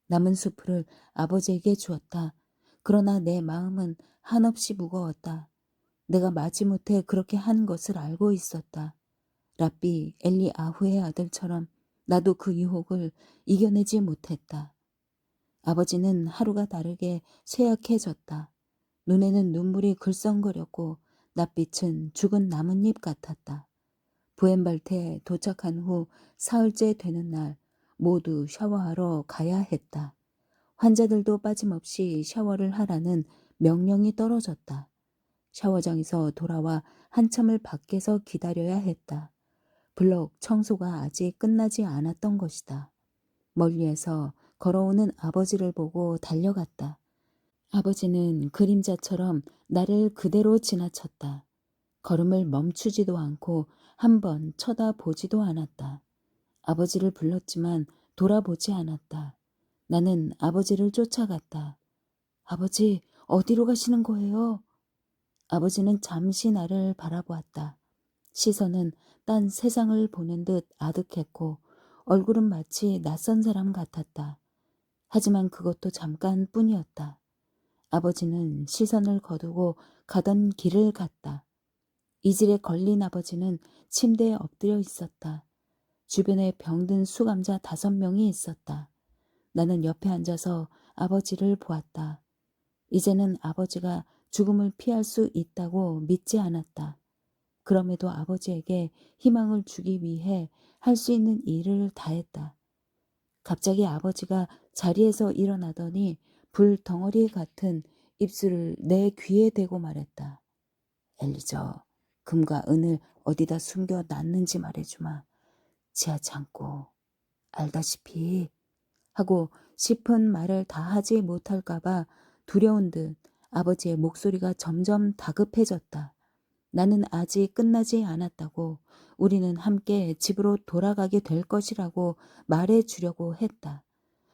남은 수프를 아버지에게 주었다. 그러나 내 마음은 한없이 무거웠다. 내가 마지못해 그렇게 한 것을 알고 있었다. 랍비 엘리아후의 아들처럼 나도 그 유혹을 이겨내지 못했다. 아버지는 하루가 다르게 쇠약해졌다. 눈에는 눈물이 글썽거렸고 낯빛은 죽은 나뭇잎 같았다. 부엔발트에 도착한 후 사흘째 되는 날 모두 샤워하러 가야 했다. 환자들도 빠짐없이 샤워를 하라는 명령이 떨어졌다. 샤워장에서 돌아와 한참을 밖에서 기다려야 했다. 블록 청소가 아직 끝나지 않았던 것이다. 멀리에서 걸어오는 아버지를 보고 달려갔다. 아버지는 그림자처럼 나를 그대로 지나쳤다. 걸음을 멈추지도 않고 한 번 쳐다보지도 않았다. 아버지를 불렀지만 돌아보지 않았다. 나는 아버지를 쫓아갔다. 아버지, 어디로 가시는 거예요? 아버지는 잠시 나를 바라보았다. 시선은 딴 세상을 보는 듯 아득했고 얼굴은 마치 낯선 사람 같았다. 하지만 그것도 잠깐뿐이었다. 아버지는 시선을 거두고 가던 길을 갔다. 이질에 걸린 아버지는 침대에 엎드려 있었다. 주변에 병든 수감자 5명이 있었다. 나는 옆에 앉아서 아버지를 보았다. 이제는 아버지가 죽음을 피할 수 있다고 믿지 않았다. 그럼에도 아버지에게 희망을 주기 위해 할 수 있는 일을 다했다. 갑자기 아버지가 자리에서 일어나더니 불덩어리 같은 입술을 내 귀에 대고 말했다. 엘리저, 금과 은을 어디다 숨겨 놨는지 말해주마. 지하지 않고. 알다시피 하고 싶은 말을 다 하지 못할까봐 두려운 듯 아버지의 목소리가 점점 다급해졌다. 나는 아직 끝나지 않았다고, 우리는 함께 집으로 돌아가게 될 것이라고 말해주려고 했다.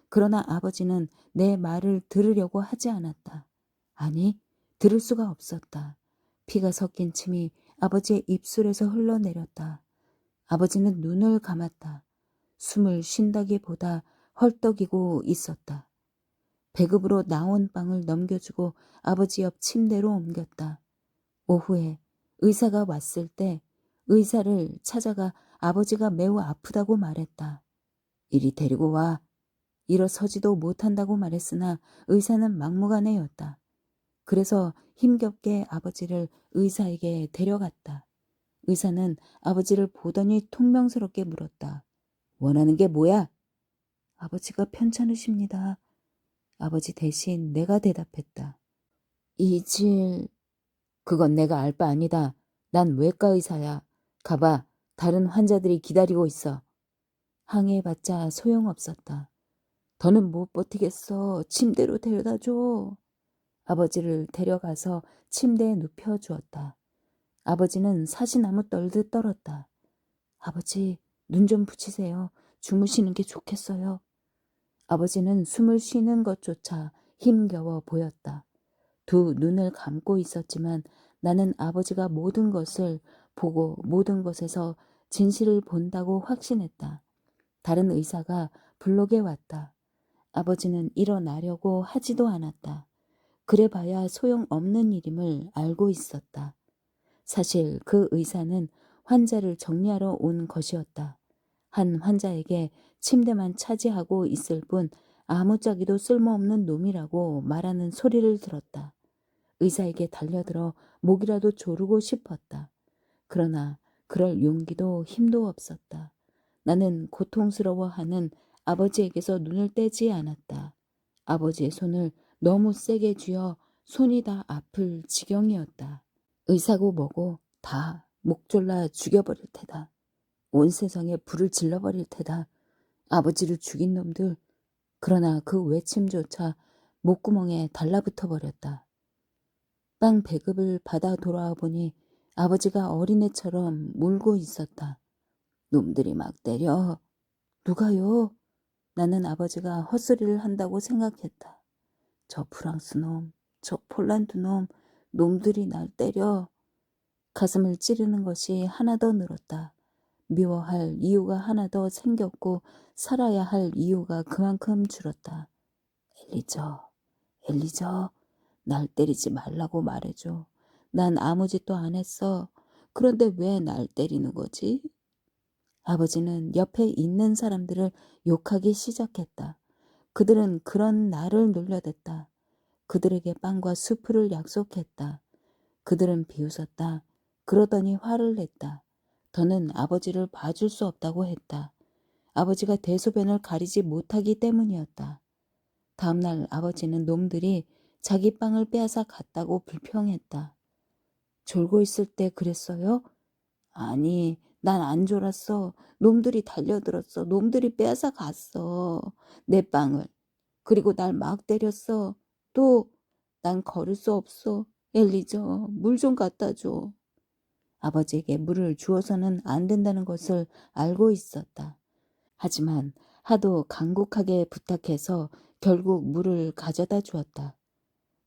그러나 아버지는 내 말을 들으려고 하지 않았다. 아니, 들을 수가 없었다. 피가 섞인 침이 아버지의 입술에서 흘러내렸다. 아버지는 눈을 감았다. 숨을 쉰다기보다 헐떡이고 있었다. 배급으로 나온 빵을 넘겨주고 아버지 옆 침대로 옮겼다. 오후에 의사가 왔을 때 의사를 찾아가 아버지가 매우 아프다고 말했다. 이리 데리고 와. 일어서지도 못한다고 말했으나 의사는 막무가내였다. 그래서 힘겹게 아버지를 의사에게 데려갔다. 의사는 아버지를 보더니 퉁명스럽게 물었다. 원하는 게 뭐야? 아버지가 편찮으십니다. 아버지 대신 내가 대답했다. 이질... 그건 내가 알 바 아니다. 난 외과 의사야. 가봐. 다른 환자들이 기다리고 있어. 항의해봤자 소용없었다. 더는 못 버티겠어. 침대로 데려다줘. 아버지를 데려가서 침대에 눕혀주었다. 아버지는 사시나무 떨듯 떨었다. 아버지, 눈 좀 붙이세요. 주무시는 게 좋겠어요. 아버지는 숨을 쉬는 것조차 힘겨워 보였다. 두 눈을 감고 있었지만 나는 아버지가 모든 것을 보고 모든 것에서 진실을 본다고 확신했다. 다른 의사가 블록에 왔다. 아버지는 일어나려고 하지도 않았다. 그래봐야 소용없는 일임을 알고 있었다. 사실 그 의사는 환자를 정리하러 온 것이었다. 한 환자에게 침대만 차지하고 있을 뿐 아무짝에도 쓸모없는 놈이라고 말하는 소리를 들었다. 의사에게 달려들어 목이라도 조르고 싶었다. 그러나 그럴 용기도 힘도 없었다. 나는 고통스러워하는 아버지에게서 눈을 떼지 않았다. 아버지의 손을 너무 세게 쥐어 손이 다 아플 지경이었다. 의사고 뭐고 다 목 졸라 죽여버릴 테다. 온 세상에 불을 질러버릴 테다. 아버지를 죽인 놈들. 그러나 그 외침조차 목구멍에 달라붙어 버렸다. 빵 배급을 받아 돌아와 보니 아버지가 어린애처럼 울고 있었다. 놈들이 막 때려. 누가요? 나는 아버지가 헛소리를 한다고 생각했다. 저 프랑스 놈, 저 폴란드 놈, 놈들이 날 때려. 가슴을 찌르는 것이 하나 더 늘었다. 미워할 이유가 하나 더 생겼고 살아야 할 이유가 그만큼 줄었다. 엘리저, 엘리저, 날 때리지 말라고 말해줘. 난 아무 짓도 안 했어. 그런데 왜 날 때리는 거지? 아버지는 옆에 있는 사람들을 욕하기 시작했다. 그들은 그런 나를 놀려댔다. 그들에게 빵과 수프를 약속했다. 그들은 비웃었다. 그러더니 화를 냈다. 더는 아버지를 봐줄 수 없다고 했다. 아버지가 대소변을 가리지 못하기 때문이었다. 다음날 아버지는 놈들이 자기 빵을 빼앗아 갔다고 불평했다. 졸고 있을 때 그랬어요? 아니, 난 안 졸았어. 놈들이 달려들었어. 놈들이 빼앗아 갔어. 내 빵을. 그리고 날 막 때렸어. 또 난 걸을 수 없어. 엘리저, 물 좀 갖다 줘. 아버지에게 물을 주어서는 안 된다는 것을 알고 있었다. 하지만 하도 간곡하게 부탁해서 결국 물을 가져다 주었다.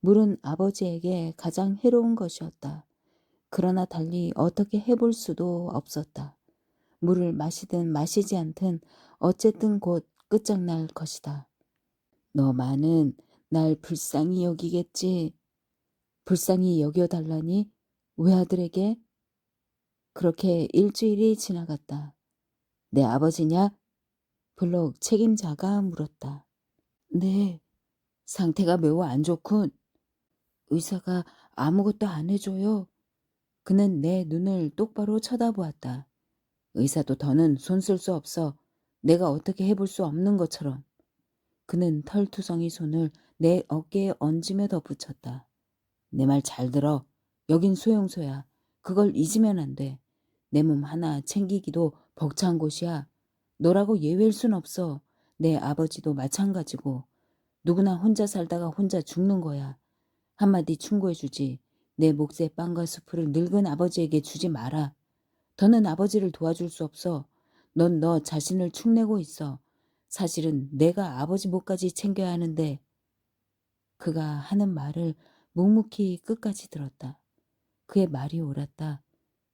물은 아버지에게 가장 해로운 것이었다. 그러나 달리 어떻게 해볼 수도 없었다. 물을 마시든 마시지 않든 어쨌든 곧 끝장날 것이다. 너만은 날 불쌍히 여기겠지. 불쌍히 여겨달라니? 외아들에게? 그렇게 일주일이 지나갔다. 내 아버지냐? 블록 책임자가 물었다. 네, 상태가 매우 안 좋군. 의사가 아무것도 안 해줘요. 그는 내 눈을 똑바로 쳐다보았다. 의사도 더는 손 쓸 수 없어. 내가 어떻게 해볼 수 없는 것처럼. 그는 털투성이 손을 내 어깨에 얹으며 덧붙였다. 내 말 잘 들어. 여긴 소용소야. 그걸 잊으면 안 돼. 내 몸 하나 챙기기도 벅찬 곳이야. 너라고 예외일 순 없어. 내 아버지도 마찬가지고. 누구나 혼자 살다가 혼자 죽는 거야. 한마디 충고해주지. 내 몫의 빵과 수프를 늙은 아버지에게 주지 마라. 더는 아버지를 도와줄 수 없어. 넌 너 자신을 축내고 있어. 사실은 내가 아버지 몫까지 챙겨야 하는데. 그가 하는 말을 묵묵히 끝까지 들었다. 그의 말이 옳았다.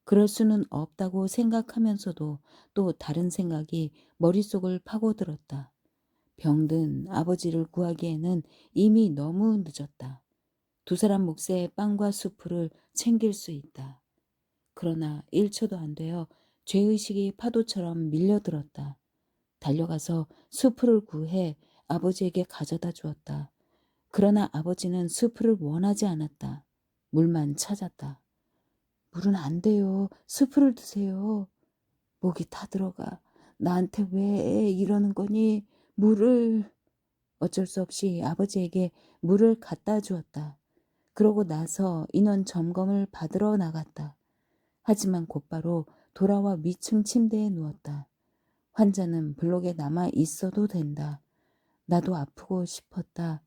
그럴 수는 없다고 생각하면서도 또 다른 생각이 머릿속을 파고들었다. 병든 아버지를 구하기에는 이미 너무 늦었다. 두 사람 몫의 빵과 수프를 챙길 수 있다. 그러나 1초도 안 되어 죄의식이 파도처럼 밀려들었다. 달려가서 수프를 구해 아버지에게 가져다 주었다. 그러나 아버지는 수프를 원하지 않았다. 물만 찾았다. 물은 안 돼요. 수프를 드세요. 목이 타들어가. 나한테 왜 이러는 거니? 물을. 어쩔 수 없이 아버지에게 물을 갖다 주었다. 그러고 나서 인원 점검을 받으러 나갔다. 하지만 곧바로 돌아와 위층 침대에 누웠다. 환자는 블록에 남아 있어도 된다. 나도 아프고 싶었다.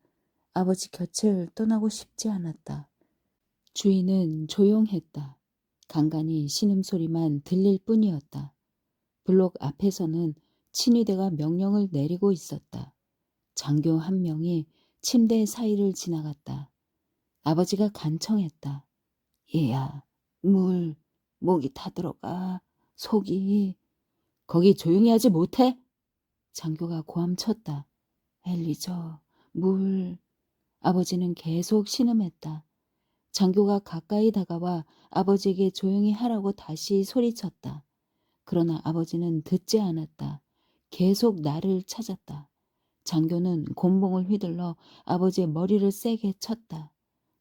아버지 곁을 떠나고 싶지 않았다. 주인은 조용했다. 간간히 신음소리만 들릴 뿐이었다. 블록 앞에서는 친위대가 명령을 내리고 있었다. 장교 한 명이 침대 사이를 지나갔다. 아버지가 간청했다. 얘야, 물, 목이 타들어가, 속이. 거기 조용히 하지 못해? 장교가 고함쳤다. 엘리저, 물. 아버지는 계속 신음했다. 장교가 가까이 다가와 아버지에게 조용히 하라고 다시 소리쳤다. 그러나 아버지는 듣지 않았다. 계속 나를 찾았다. 장교는 곤봉을 휘둘러 아버지의 머리를 세게 쳤다.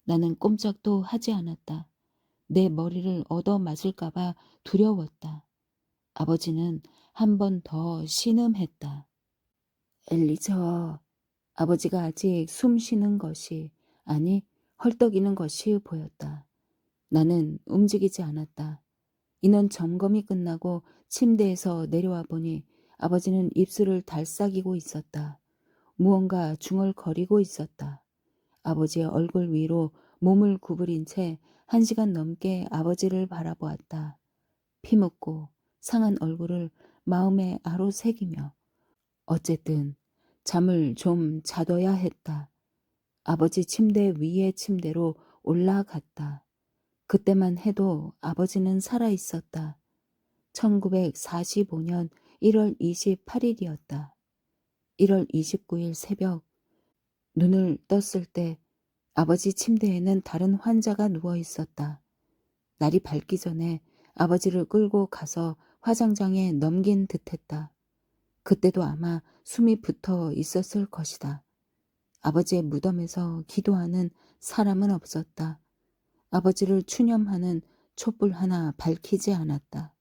나는 꼼짝도 하지 않았다. 내 머리를 얻어 맞을까봐 두려웠다. 아버지는 한 번 더 신음했다. 엘리저. 아버지가 아직 숨 쉬는 것이, 아니 헐떡이는 것이 보였다. 나는 움직이지 않았다. 인원 점검이 끝나고 침대에서 내려와 보니 아버지는 입술을 달싹이고 있었다. 무언가 중얼거리고 있었다. 아버지의 얼굴 위로 몸을 구부린 채 1시간 넘게 아버지를 바라보았다. 피묻고 상한 얼굴을 마음에 아로새기며 어쨌든 잠을 좀 자둬야 했다. 아버지 침대 위의 침대로 올라갔다. 그때만 해도 아버지는 살아있었다. 1945년 1월 28일이었다. 1월 29일 새벽 눈을 떴을 때 아버지 침대에는 다른 환자가 누워 있었다. 날이 밝기 전에 아버지를 끌고 가서 화장장에 넘긴 듯했다. 그때도 아마 숨이 붙어 있었을 것이다. 아버지의 무덤에서 기도하는 사람은 없었다. 아버지를 추념하는 촛불 하나 밝히지 않았다.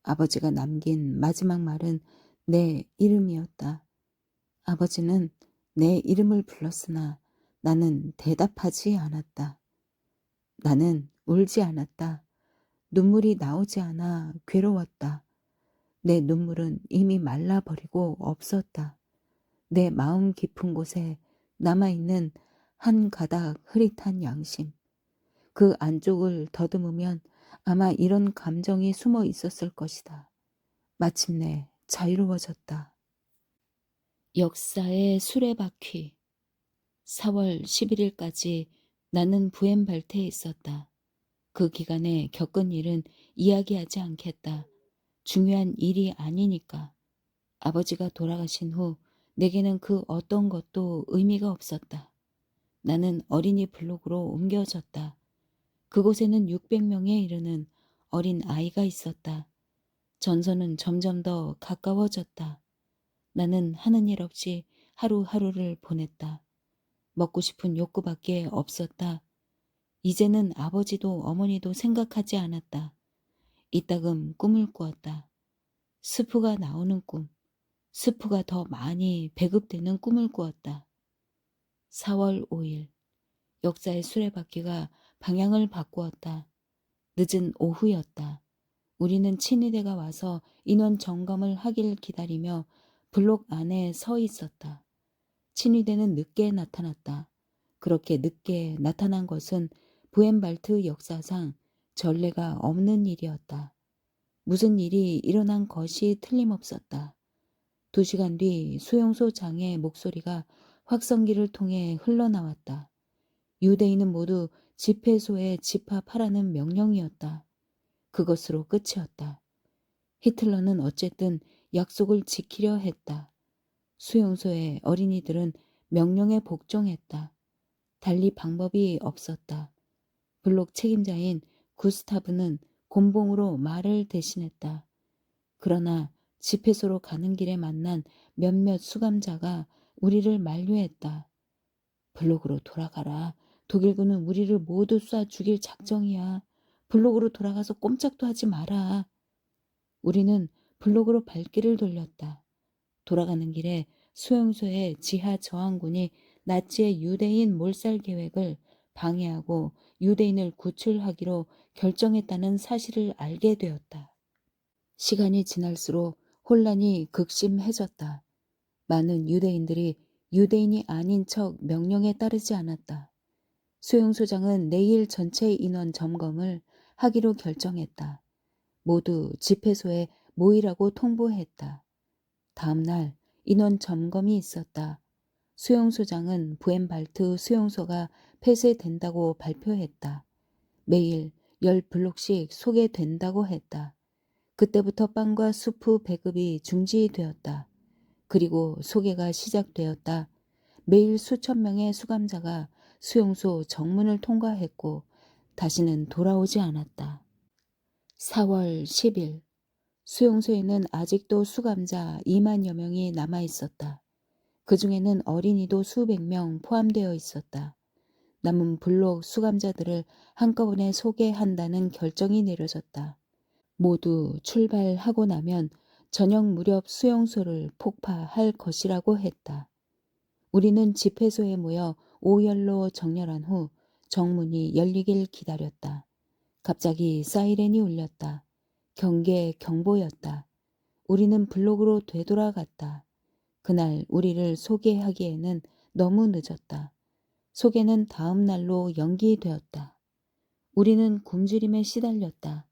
아버지가 남긴 마지막 말은 내 이름이었다. 아버지는 내 이름을 불렀으나 나는 대답하지 않았다. 나는 울지 않았다. 눈물이 나오지 않아 괴로웠다. 내 눈물은 이미 말라버리고 없었다. 내 마음 깊은 곳에 남아있는 한 가닥 흐릿한 양심. 그 안쪽을 더듬으면 아마 이런 감정이 숨어 있었을 것이다. 마침내 자유로워졌다. 역사의 수레바퀴. 4월 11일까지 나는 부엠발트에 있었다. 그 기간에 겪은 일은 이야기하지 않겠다. 중요한 일이 아니니까. 아버지가 돌아가신 후 내게는 그 어떤 것도 의미가 없었다. 나는 어린이 블록으로 옮겨졌다. 그곳에는 600명에 이르는 어린 아이가 있었다. 전선은 점점 더 가까워졌다. 나는 하는 일 없이 하루하루를 보냈다. 먹고 싶은 욕구밖에 없었다. 이제는 아버지도 어머니도 생각하지 않았다. 이따금 꿈을 꾸었다. 스프가 나오는 꿈, 스프가 더 많이 배급되는 꿈을 꾸었다. 4월 5일, 역사의 수레바퀴가 방향을 바꾸었다. 늦은 오후였다. 우리는 친위대가 와서 인원 점검을 하길 기다리며 블록 안에 서 있었다. 친위대는 늦게 나타났다. 그렇게 늦게 나타난 것은 부엔발트 역사상 전례가 없는 일이었다. 무슨 일이 일어난 것이 틀림없었다. 2시간 뒤 수용소장의 목소리가 확성기를 통해 흘러나왔다. 유대인은 모두 집회소에 집합하라는 명령이었다. 그것으로 끝이었다. 히틀러는 어쨌든 약속을 지키려 했다. 수용소의 어린이들은 명령에 복종했다. 달리 방법이 없었다. 블록 책임자인 구스타브는 곤봉으로 말을 대신했다. 그러나 집회소로 가는 길에 만난 몇몇 수감자가 우리를 만류했다. 블록으로 돌아가라. 독일군은 우리를 모두 쏴 죽일 작정이야. 블록으로 돌아가서 꼼짝도 하지 마라. 우리는 블록으로 발길을 돌렸다. 돌아가는 길에 수용소의 지하 저항군이 나치의 유대인 몰살 계획을 방해하고 유대인을 구출하기로 결정했다는 사실을 알게 되었다. 시간이 지날수록 혼란이 극심해졌다. 많은 유대인들이 유대인이 아닌 척 명령에 따르지 않았다. 수용소장은 내일 전체 인원 점검을 하기로 결정했다. 모두 집회소에 모이라고 통보했다. 다음 날 인원 점검이 있었다. 수용소장은 부엔발트 수용소가 폐쇄된다고 발표했다. 매일 10블록씩 소개된다고 했다. 그때부터 빵과 수프 배급이 중지되었다. 그리고 소개가 시작되었다. 매일 수천 명의 수감자가 수용소 정문을 통과했고 다시는 돌아오지 않았다. 4월 10일 수용소에는 아직도 수감자 2만여 명이 남아 있었다. 그 중에는 어린이도 수백 명 포함되어 있었다. 남은 블록 수감자들을 한꺼번에 소개한다는 결정이 내려졌다. 모두 출발하고 나면 저녁 무렵 수용소를 폭파할 것이라고 했다. 우리는 집회소에 모여 오열로 정렬한 후 정문이 열리길 기다렸다. 갑자기 사이렌이 울렸다. 경계 경보였다. 우리는 블록으로 되돌아갔다. 그날 우리를 소개하기에는 너무 늦었다. 소개는 다음 날로 연기되었다. 우리는 굶주림에 시달렸다.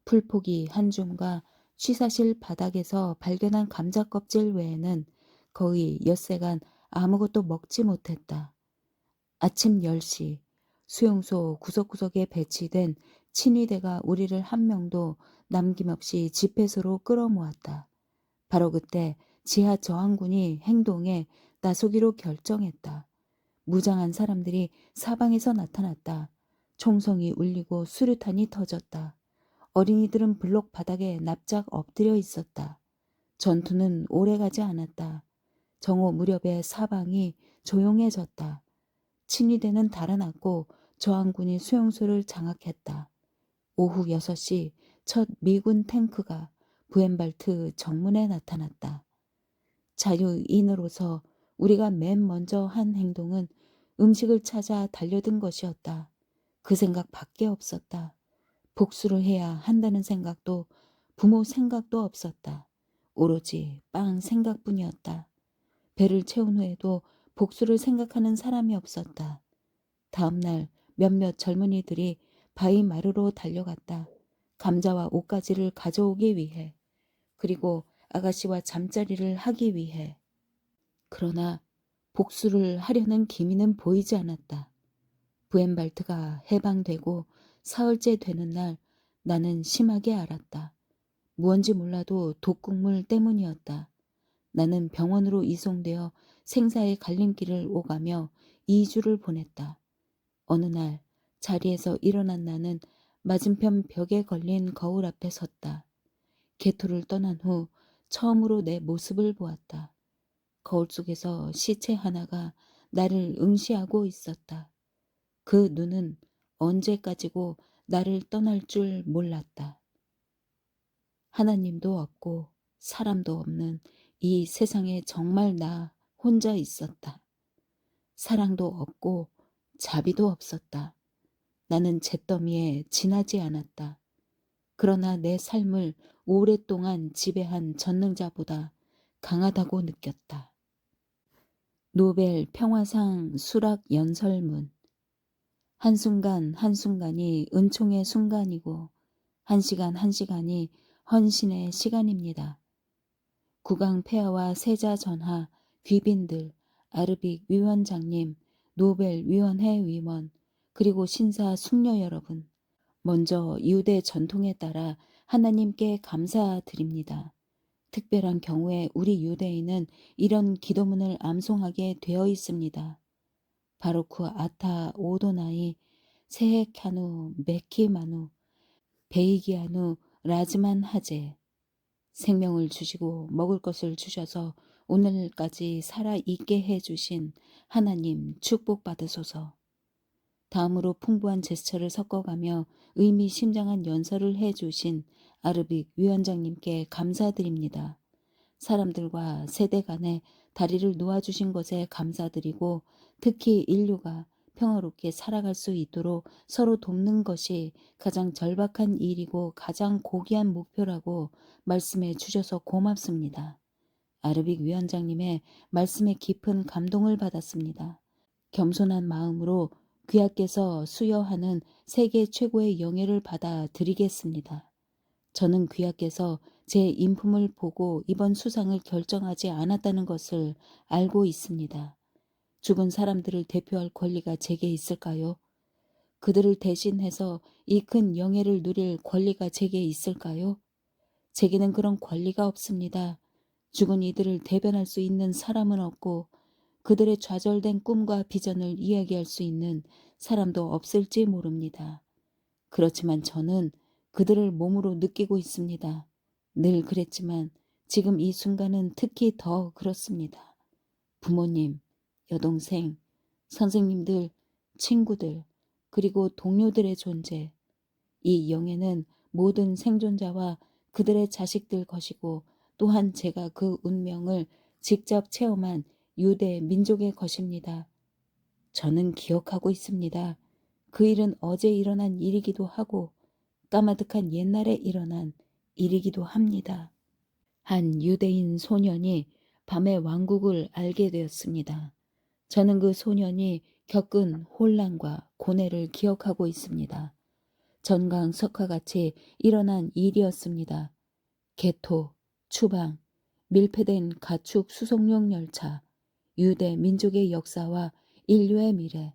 풀포기 한 줌과 취사실 바닥에서 발견한 감자 껍질 외에는 거의 엿새간 아무것도 먹지 못했다. 아침 10시 수용소 구석구석에 배치된 친위대가 우리를 한 명도 남김없이 집회소로 끌어모았다. 바로 그때 지하 저항군이 행동에 나서기로 결정했다. 무장한 사람들이 사방에서 나타났다. 총성이 울리고 수류탄이 터졌다. 어린이들은 블록 바닥에 납작 엎드려 있었다. 전투는 오래가지 않았다. 정오 무렵에 사방이 조용해졌다. 친위대는 달아났고 저항군이 수용소를 장악했다. 오후 6시 첫 미군 탱크가 부엔발트 정문에 나타났다. 자유인으로서 우리가 맨 먼저 한 행동은 음식을 찾아 달려든 것이었다. 그 생각밖에 없었다. 복수를 해야 한다는 생각도 부모 생각도 없었다. 오로지 빵 생각뿐이었다. 배를 채운 후에도 복수를 생각하는 사람이 없었다. 다음 날 몇몇 젊은이들이 바위마루로 달려갔다. 감자와 옷가지를 가져오기 위해, 그리고 아가씨와 잠자리를 하기 위해. 그러나 복수를 하려는 기미는 보이지 않았다. 부엔발트가 해방되고 사흘째 되는 날 나는 심하게 알았다. 무언지 몰라도 독극물 때문이었다. 나는 병원으로 이송되어 생사의 갈림길을 오가며 2주를 보냈다. 어느 날 자리에서 일어난 나는 맞은편 벽에 걸린 거울 앞에 섰다. 개토를 떠난 후 처음으로 내 모습을 보았다. 거울 속에서 시체 하나가 나를 응시하고 있었다. 그 눈은 언제까지고 나를 떠날 줄 몰랐다. 하나님도 없고 사람도 없는 이 세상에 정말 나 혼자 있었다. 사랑도 없고 자비도 없었다. 나는 잿더미에 지나지 않았다. 그러나 내 삶을 오랫동안 지배한 전능자보다 강하다고 느꼈다. 노벨 평화상 수락 연설문. 한순간 한순간이 은총의 순간이고 한시간 한시간이 헌신의 시간입니다. 국왕 폐하와 세자 전하, 귀빈들, 아르빅 위원장님, 노벨 위원회 위원, 그리고 신사 숙녀 여러분, 먼저 유대 전통에 따라 하나님께 감사드립니다. 특별한 경우에 우리 유대인은 이런 기도문을 암송하게 되어 있습니다. 바로크 아타 오도나이 세헤카누 메키마누 베이기아누 라즈만 하제. 생명을 주시고 먹을 것을 주셔서 오늘까지 살아있게 해주신 하나님 축복받으소서. 다음으로 풍부한 제스처를 섞어가며 의미심장한 연설을 해주신 아르빅 위원장님께 감사드립니다. 사람들과 세대 간에 다리를 놓아주신 것에 감사드리고 특히 인류가 평화롭게 살아갈 수 있도록 서로 돕는 것이 가장 절박한 일이고 가장 고귀한 목표라고 말씀해 주셔서 고맙습니다. 아르빅 위원장님의 말씀에 깊은 감동을 받았습니다. 겸손한 마음으로 귀하께서 수여하는 세계 최고의 영예를 받아 드리겠습니다. 저는 귀하께서 제 인품을 보고 이번 수상을 결정하지 않았다는 것을 알고 있습니다. 죽은 사람들을 대표할 권리가 제게 있을까요? 그들을 대신해서 이 큰 영예를 누릴 권리가 제게 있을까요? 제게는 그런 권리가 없습니다. 죽은 이들을 대변할 수 있는 사람은 없고 그들의 좌절된 꿈과 비전을 이야기할 수 있는 사람도 없을지 모릅니다. 그렇지만 저는 그들을 몸으로 느끼고 있습니다. 늘 그랬지만 지금 이 순간은 특히 더 그렇습니다. 부모님, 여동생, 선생님들, 친구들, 그리고 동료들의 존재. 이 영예는 모든 생존자와 그들의 자식들 것이고 또한 제가 그 운명을 직접 체험한 유대 민족의 것입니다. 저는 기억하고 있습니다. 그 일은 어제 일어난 일이기도 하고 까마득한 옛날에 일어난 일이기도 합니다. 한 유대인 소년이 밤의 왕국을 알게 되었습니다. 저는 그 소년이 겪은 혼란과 고뇌를 기억하고 있습니다. 전강석화같이 일어난 일이었습니다. 개토, 추방, 밀폐된 가축 수송용 열차, 유대 민족의 역사와 인류의 미래,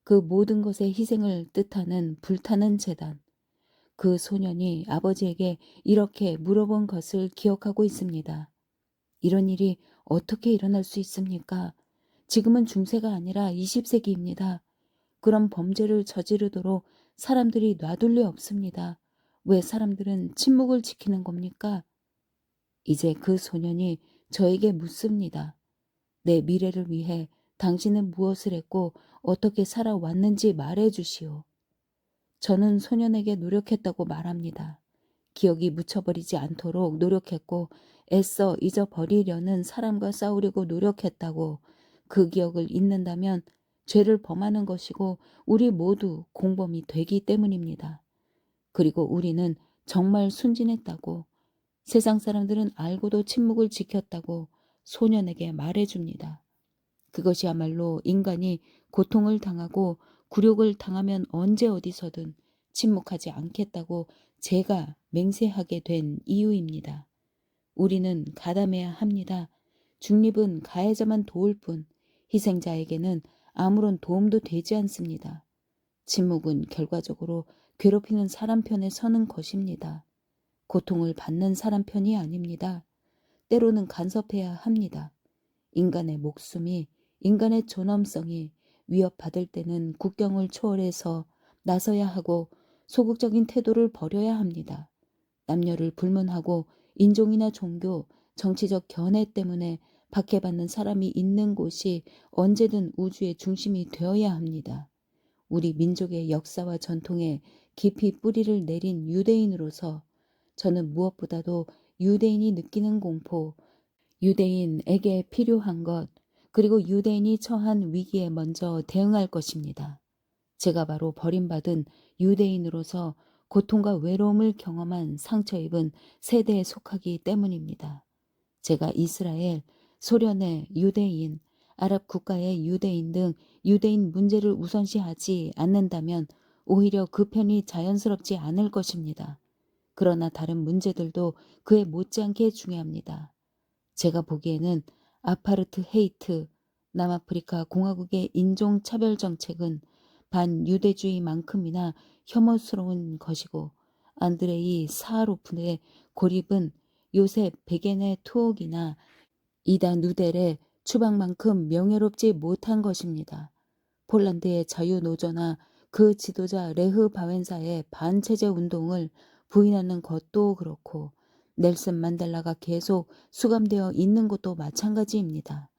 그 모든 것의 희생을 뜻하는 불타는 재단. 그 소년이 아버지에게 이렇게 물어본 것을 기억하고 있습니다. 이런 일이 어떻게 일어날 수 있습니까? 지금은 중세가 아니라 20세기입니다. 그런 범죄를 저지르도록 사람들이 놔둘 리 없습니다. 왜 사람들은 침묵을 지키는 겁니까? 이제 그 소년이 저에게 묻습니다. 내 미래를 위해 당신은 무엇을 했고 어떻게 살아왔는지 말해 주시오. 저는 소년에게 노력했다고 말합니다. 기억이 묻혀버리지 않도록 노력했고 애써 잊어버리려는 사람과 싸우려고 노력했다고 그 기억을 잊는다면 죄를 범하는 것이고 우리 모두 공범이 되기 때문입니다. 그리고 우리는 정말 순진했다고 세상 사람들은 알고도 침묵을 지켰다고 소년에게 말해줍니다. 그것이야말로 인간이 고통을 당하고 굴욕을 당하면 언제 어디서든 침묵하지 않겠다고 제가 맹세하게 된 이유입니다. 우리는 가담해야 합니다. 중립은 가해자만 도울 뿐 희생자에게는 아무런 도움도 되지 않습니다. 침묵은 결과적으로 괴롭히는 사람 편에 서는 것입니다. 고통을 받는 사람 편이 아닙니다. 때로는 간섭해야 합니다. 인간의 목숨이, 인간의 존엄성이 위협받을 때는 국경을 초월해서 나서야 하고 소극적인 태도를 버려야 합니다. 남녀를 불문하고 인종이나 종교, 정치적 견해 때문에 박해받는 사람이 있는 곳이 언제든 우주의 중심이 되어야 합니다. 우리 민족의 역사와 전통에 깊이 뿌리를 내린 유대인으로서 저는 무엇보다도 유대인이 느끼는 공포, 유대인에게 필요한 것, 그리고 유대인이 처한 위기에 먼저 대응할 것입니다. 제가 바로 버림받은 유대인으로서 고통과 외로움을 경험한 상처 입은 세대에 속하기 때문입니다. 제가 이스라엘, 소련의 유대인, 아랍 국가의 유대인 등 유대인 문제를 우선시하지 않는다면 오히려 그 편이 자연스럽지 않을 것입니다. 그러나 다른 문제들도 그에 못지않게 중요합니다. 제가 보기에는 아파르트 헤이트, 남아프리카 공화국의 인종차별 정책은 반유대주의만큼이나 혐오스러운 것이고, 안드레이 사하로프의 고립은 요셉 베겐의 투옥이나 이다 누델의 추방만큼 명예롭지 못한 것입니다. 폴란드의 자유노조나 그 지도자 레흐 바웬사의 반체제 운동을 부인하는 것도 그렇고, 넬슨 만델라가 계속 수감되어 있는 것도 마찬가지입니다.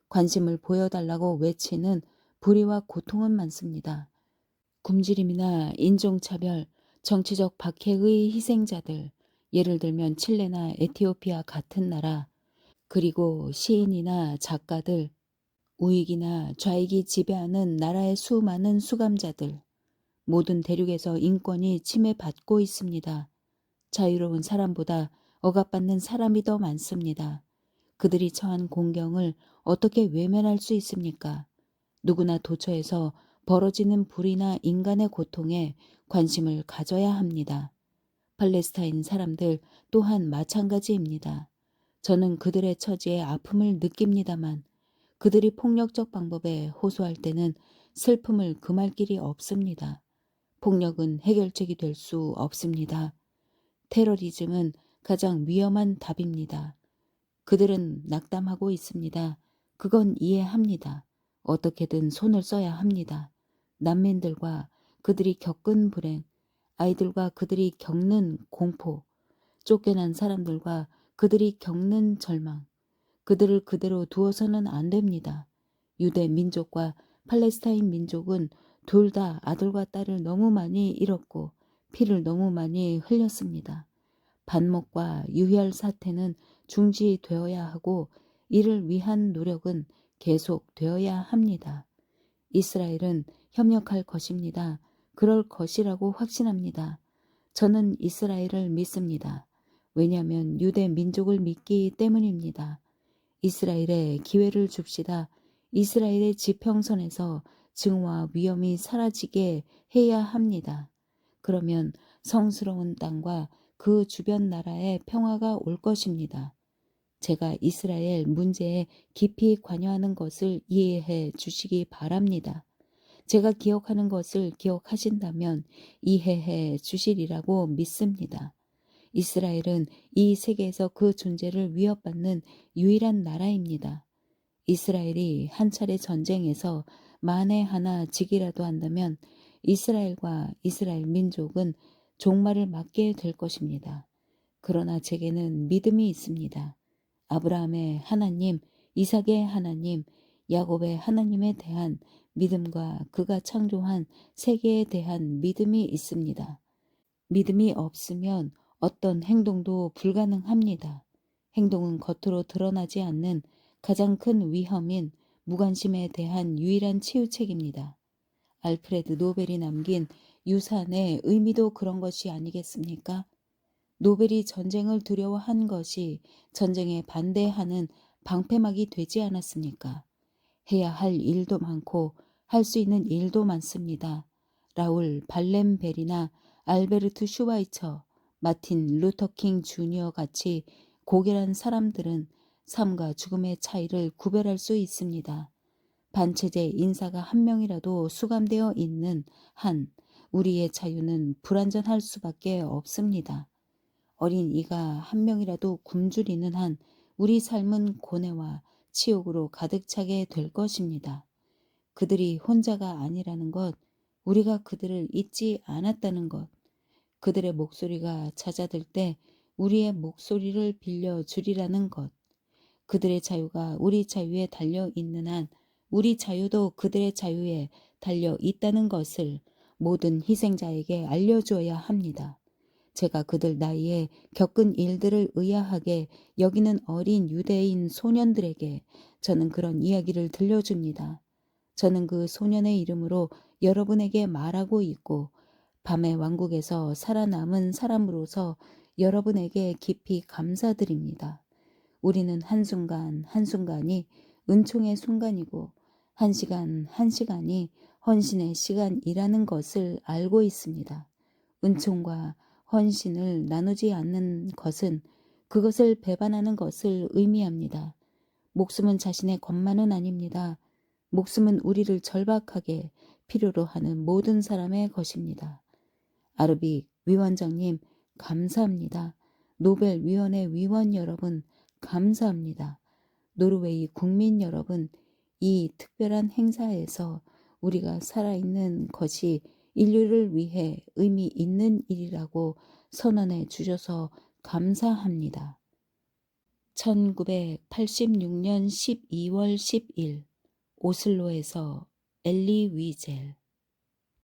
관심을 보여달라고 외치는 불의와 고통은 많습니다. 굶주림이나 인종차별, 정치적 박해의 희생자들, 예를 들면 칠레나 에티오피아 같은 나라, 그리고 시인이나 작가들, 우익이나 좌익이 지배하는 나라의 수많은 수감자들, 모든 대륙에서 인권이 침해받고 있습니다. 자유로운 사람보다 억압받는 사람이 더 많습니다. 그들이 처한 공경을 어떻게 외면할 수 있습니까? 누구나 도처에서 벌어지는 불의나 인간의 고통에 관심을 가져야 합니다. 팔레스타인 사람들 또한 마찬가지입니다. 저는 그들의 처지에 아픔을 느낍니다만 그들이 폭력적 방법에 호소할 때는 슬픔을 금할 길이 없습니다. 폭력은 해결책이 될 수 없습니다. 테러리즘은 가장 위험한 답입니다. 그들은 낙담하고 있습니다. 그건 이해합니다. 어떻게든 손을 써야 합니다. 난민들과 그들이 겪은 불행, 아이들과 그들이 겪는 공포, 쫓겨난 사람들과 그들이 겪는 절망, 그들을 그대로 두어서는 안 됩니다. 유대 민족과 팔레스타인 민족은 둘 다 아들과 딸을 너무 많이 잃었고 피를 너무 많이 흘렸습니다. 반목과 유혈 사태는 중지되어야 하고 이를 위한 노력은 계속되어야 합니다. 이스라엘은 협력할 것입니다. 그럴 것이라고 확신합니다. 저는 이스라엘을 믿습니다. 왜냐하면 유대 민족을 믿기 때문입니다. 이스라엘에 기회를 줍시다. 이스라엘의 지평선에서 증오와 위험이 사라지게 해야 합니다. 그러면 성스러운 땅과 그 주변 나라에 평화가 올 것입니다. 제가 이스라엘 문제에 깊이 관여하는 것을 이해해 주시기 바랍니다. 제가 기억하는 것을 기억하신다면 이해해 주시리라고 믿습니다. 이스라엘은 이 세계에서 그 존재를 위협받는 유일한 나라입니다. 이스라엘이 한 차례 전쟁에서 만에 하나 지기라도 한다면 이스라엘과 이스라엘 민족은 종말을 맞게 될 것입니다. 그러나 제게는 믿음이 있습니다. 아브라함의 하나님, 이삭의 하나님, 야곱의 하나님에 대한 믿음과 그가 창조한 세계에 대한 믿음이 있습니다. 믿음이 없으면 어떤 행동도 불가능합니다. 행동은 겉으로 드러나지 않는 가장 큰 위험인 무관심에 대한 유일한 치유책입니다. 알프레드 노벨이 남긴 유산의 의미도 그런 것이 아니겠습니까? 노벨이 전쟁을 두려워한 것이 전쟁에 반대하는 방패막이 되지 않았습니까? 해야 할 일도 많고 할 수 있는 일도 많습니다. 라울 발렘벨이나 알베르트 슈바이처, 마틴 루터킹 주니어 같이 고결한 사람들은 삶과 죽음의 차이를 구별할 수 있습니다. 반체제 인사가 한 명이라도 수감되어 있는 한 우리의 자유는 불완전할 수밖에 없습니다. 어린 이가 한 명이라도 굶주리는 한 우리 삶은 고뇌와 치욕으로 가득 차게 될 것입니다. 그들이 혼자가 아니라는 것, 우리가 그들을 잊지 않았다는 것, 그들의 목소리가 잦아들 때 우리의 목소리를 빌려주리라는 것, 그들의 자유가 우리 자유에 달려 있는 한 우리 자유도 그들의 자유에 달려 있다는 것을 모든 희생자에게 알려주어야 합니다. 제가 그들 나이에 겪은 일들을 의아하게 여기는 어린 유대인 소년들에게 저는 그런 이야기를 들려줍니다. 저는 그 소년의 이름으로 여러분에게 말하고 있고 밤의 왕국에서 살아남은 사람으로서 여러분에게 깊이 감사드립니다. 우리는 한순간 한순간이 은총의 순간이고 한 시간 한 시간이 헌신의 시간이라는 것을 알고 있습니다. 은총과 헌신을 나누지 않는 것은 그것을 배반하는 것을 의미합니다. 목숨은 자신의 것만은 아닙니다. 목숨은 우리를 절박하게 필요로 하는 모든 사람의 것입니다. 아르빅 위원장님 감사합니다. 노벨위원회 위원 여러분 감사합니다. 노르웨이 국민 여러분, 이 특별한 행사에서 우리가 살아있는 것이 인류를 위해 의미 있는 일이라고 선언해 주셔서 감사합니다. 1986년 12월 10일 오슬로에서 엘리 위젤